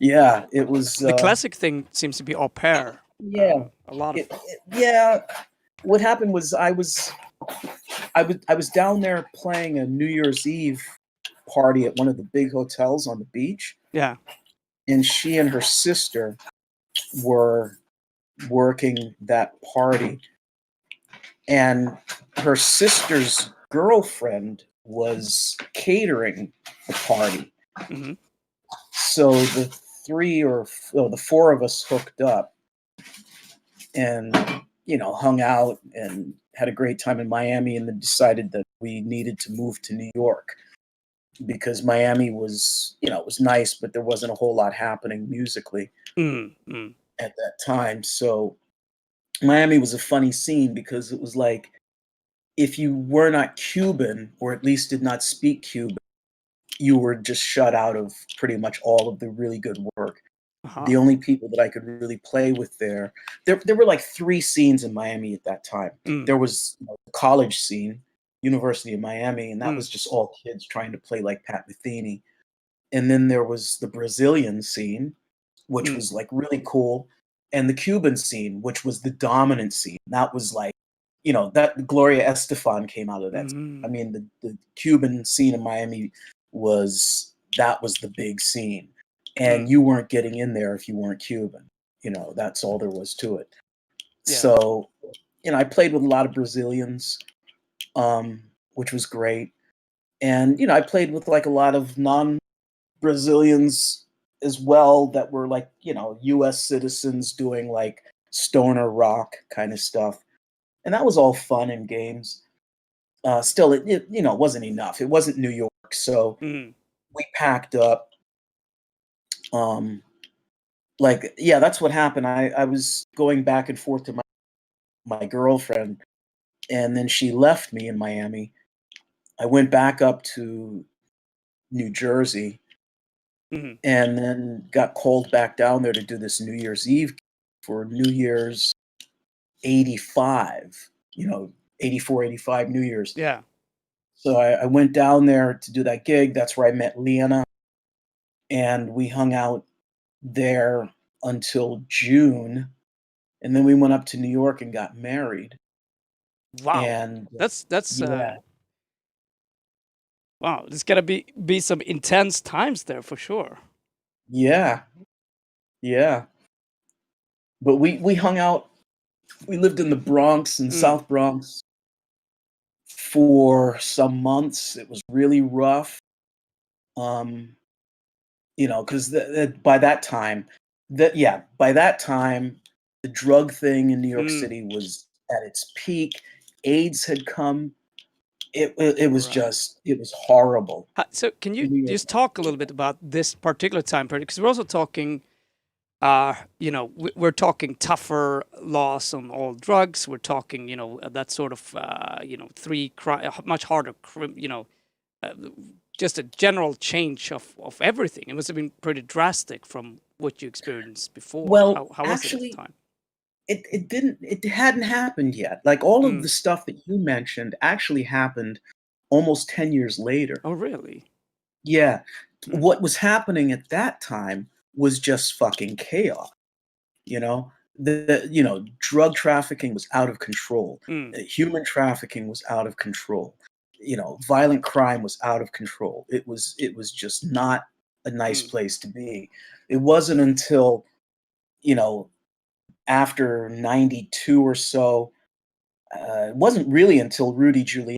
Yeah, it was. The classic thing seems to be au pair. Yeah, a lot of. Yeah, what happened was I was down there playing a New Year's Eve party at one of the big hotels on the beach. Yeah. And she and her sister were working that party. And her sister's girlfriend was catering the party. So the four of us hooked up and, hung out and had a great time in Miami, and then decided that we needed to move to New York because Miami was, it was nice, but there wasn't a whole lot happening musically at that time. So Miami was a funny scene because it was like, if you were not Cuban, or at least did not speak Cuban, you were just shut out of pretty much all of the really good work. The only people that I could really play with there were like three scenes in Miami at that time. There was the college scene, University of Miami, and that was just all kids trying to play like Pat Metheny. And then there was the Brazilian scene, which was like really cool, and the Cuban scene, which was the dominant scene. That was like, that Gloria Estefan came out of that. I mean, the Cuban scene in Miami was the big scene. And you weren't getting in there if you weren't Cuban. That's all there was to it. Yeah. So, I played with a lot of Brazilians, which was great. And, I played with like a lot of non-Brazilians as well that were like, US citizens doing like stoner rock kind of stuff. And that was all fun and games. Still, it wasn't enough. It wasn't New York. So we packed up. That's what happened. I was going back and forth to my girlfriend, and then she left me in Miami. I went back up to New Jersey, and then got called back down there to do this New Year's Eve for New Year's 85, 84, 85 New Year's. Yeah. So I went down there to do that gig. That's where I met Lena, and we hung out there until June, and then we went up to New York and got married. Wow. And that's wow, there's gotta be some intense times there for sure. Yeah. But we hung out. We lived in the Bronx, in South Bronx, for some months. It was really rough. Because by that time, the drug thing in New York City was at its peak. AIDS had come. It was it was horrible. So can you just talk a little bit about this particular time period? Because we're also talking, we're talking tougher laws on all drugs. We're talking, that sort of, much harder, just a general change of everything. It must have been pretty drastic from what you experienced before. Well, how was it at the time? It hadn't happened yet. Like all of the stuff that you mentioned actually happened almost 10 years later. Oh, really? Yeah. What was happening at that time was just fucking chaos. Drug trafficking was out of control. Human trafficking was out of control. Violent crime was out of control. It was just not a nice place to be. It wasn't until, after 92 or so, it wasn't really until Rudy Giuliani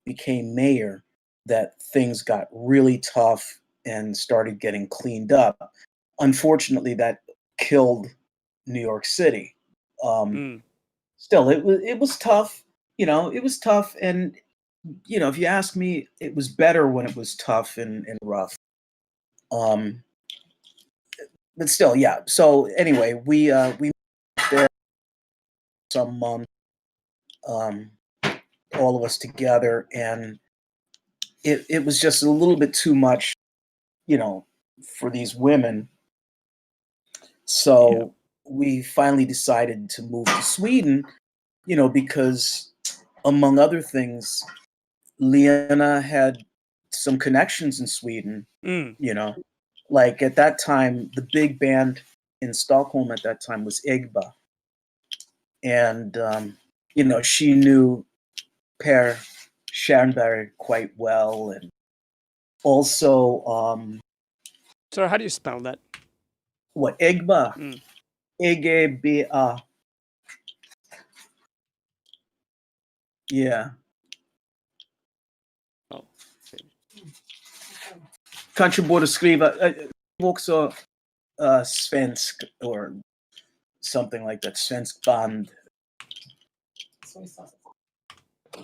became mayor that things got really tough and started getting cleaned up. Unfortunately, that killed New York City. Still, it was tough. It was tough, and if you ask me, it was better when it was tough and rough. But still, yeah. So anyway, we moved there some month, all of us together, and it was just a little bit too much, for these women. So we finally decided to move to Sweden, because among other things, Lena had some connections in Sweden, like at that time, the big band in Stockholm at that time was Egba. And, she knew Per Stjernberg quite well. And also, So how do you spell that? what, Egba? Egba. Yeah. Oh. Kanske borde skriva också svensk or something like that. Svensk band. Soy sauce.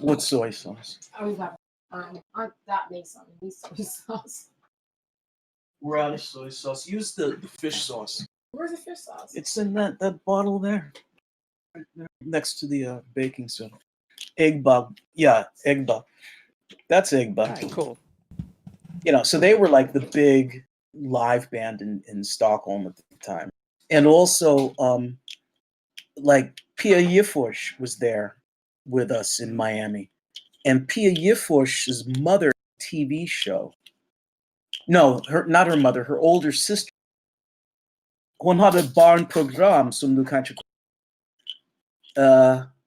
What soy sauce? Oh, we got that makes something. We soy sauce. We're out of soy sauce. Use the fish sauce. Where's the fish sauce? It's in that bottle there. Right there, next to the baking soda. Egba. Yeah, Egba. That's Egba. Right, cool. So they were like the big live band in Stockholm at the time. And also, like Pia Gifforss was there with us in Miami. And Pia Gifforss's mother TV show. No, not her mother, her older sister. Hon hade ett barnprogram som du kanske...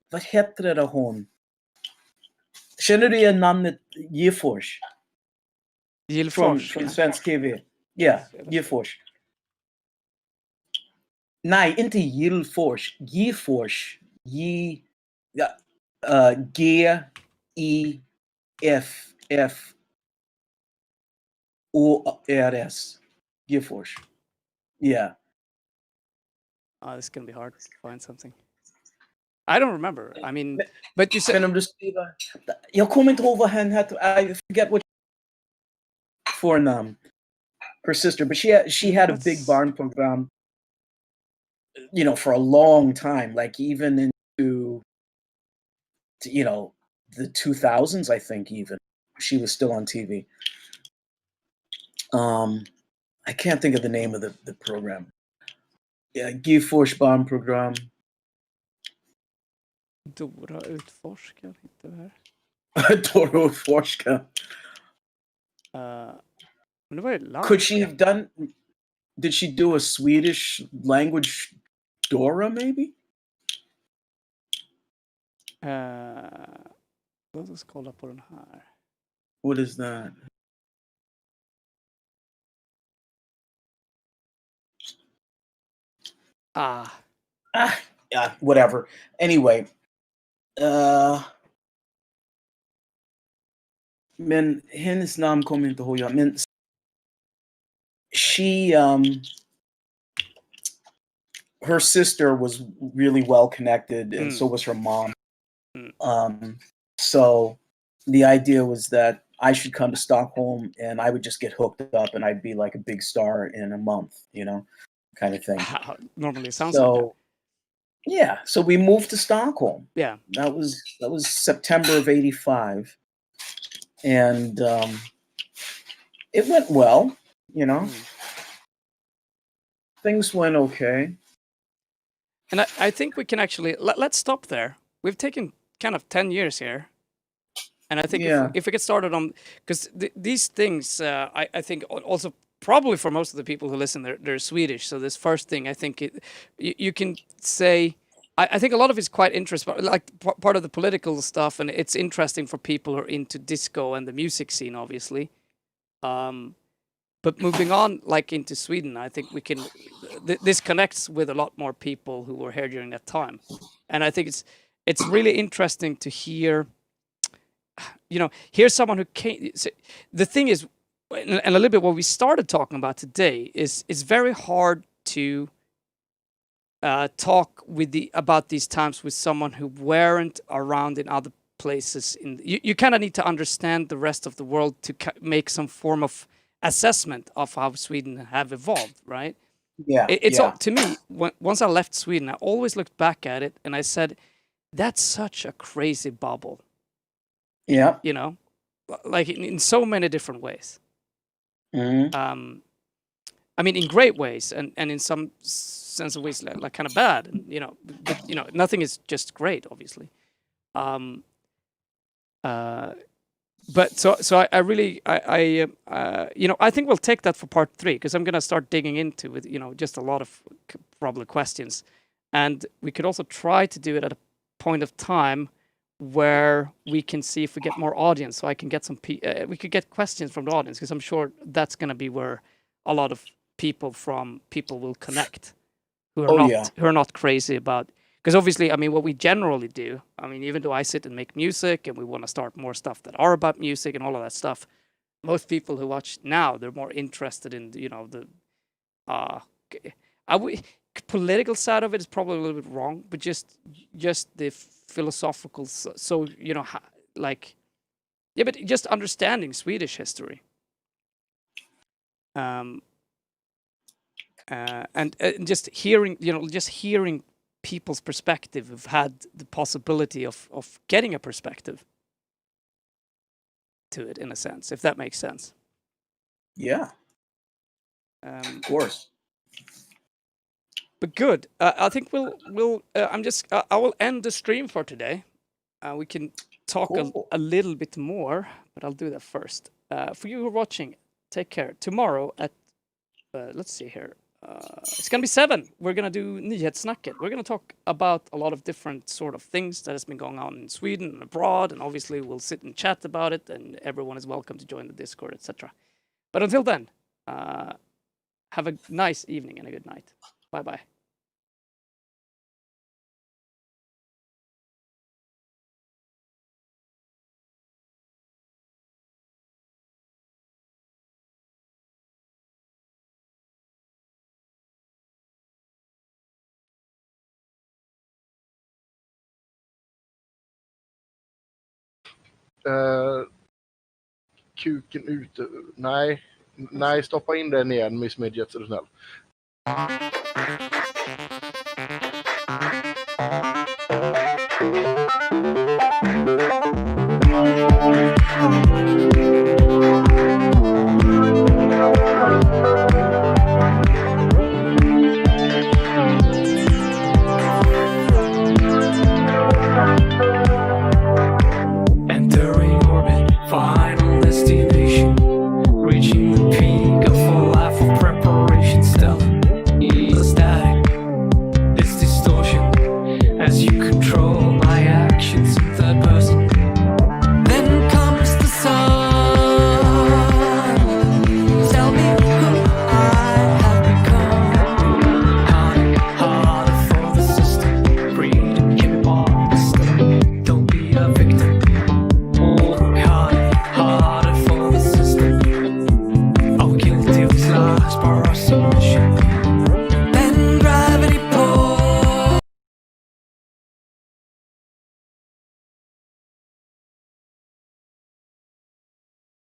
vad heter det hon? Känner du igen namnet Gifforss? Gillfors. Från svensk TV. Ja, Gifforss. Nej, inte Gillfors. Gifforss. Giffors. Gifforss. Yeah. Oh, this is gonna be hard to find something. I don't remember. I mean, but you said... Men om du skriver... Jag kommer inte ihåg vad hen hette. I forget what for her sister, but she had a big barn program, for a long time, like even into the 2000s, I think. Even she was still on TV. I can't think of the name of the program. Yeah, Gifforss barn program. Dora utforskar, inte det här. Dora utforskar. Men det var ju live. Could she have done? Did she do a Swedish language Dora maybe? Låt oss kolla på den här. What is that? Yeah, whatever. Anyway, men hennes namn kommer inte ihåg. Men she, her sister was really well connected, and so was her mom. So the idea was that I should come to Stockholm, and I would just get hooked up, and I'd be like a big star in a month, kind of thing. Normally it sounds like that. Yeah, so we moved to Stockholm. Yeah, that was September of '85, and it went well. Things went okay. And I think we can actually let's stop there. We've taken kind of 10 years here, and I think if we get started on, because these things, I think also probably for most of the people who listen, they're Swedish. So this first thing, I think you can say, I think a lot of it's quite interesting, like part of the political stuff, and it's interesting for people who are into disco and the music scene, obviously. But moving on, like into Sweden, I think we can. This connects with a lot more people who were here during that time, and I think it's really interesting to hear. Here's someone who came. So the thing is, and a little bit what we started talking about today is it's very hard to talk about these times with someone who weren't around in other places. You kind of need to understand the rest of the world to make some form of assessment of how Sweden have evolved, right? Yeah, It's all, to me, once I left Sweden, I always looked back at it and I said, that's such a crazy bubble. Yeah. Like in so many different ways. Mm-hmm. I mean, in great ways, and in some sense of ways, like kind of bad, and but nothing is just great, obviously. But so I really I think we'll take that for part 3 because I'm gonna start digging into with just a lot of probably questions, and we could also try to do it at a point of time where we can see if we get more audience, so I can get we could get questions from the audience, because I'm sure that's gonna be where a lot of people will connect who are not crazy about. Because obviously, I mean, what we generally do, I mean, even though I sit and make music and we want to start more stuff that are about music and all of that stuff, most people who watch now, they're more interested in, the political side of it is probably a little bit wrong, but just the philosophical, but just understanding Swedish history. And just hearing people's perspective who've had the possibility of getting a perspective to it, in a sense, if that makes sense. Yeah. Of course. But good. I think I will end the stream for today. We can talk a little bit more, but I'll do that first. For you who are watching, take care. Tomorrow at let's see here. It's going to be 7. We're going to do Nyhetssnacket. We're going to talk about a lot of different sort of things that has been going on in Sweden and abroad, and obviously we'll sit and chat about it, and everyone is welcome to join the Discord, etc. But until then, have a nice evening and a good night. Bye-bye. Kuken ute. Nej, stoppa in den igen, Miss Midget, så är du snäll. Entering orbit, final destination, reaching the peak of a life of preparation. Stellar, static, this distortion, as you control my actions in third person. Then comes the sun. Tell me who I have become. Harder for the system, breed imposter. Don't be a victim. Harder for the system. I'm guilty of lies, but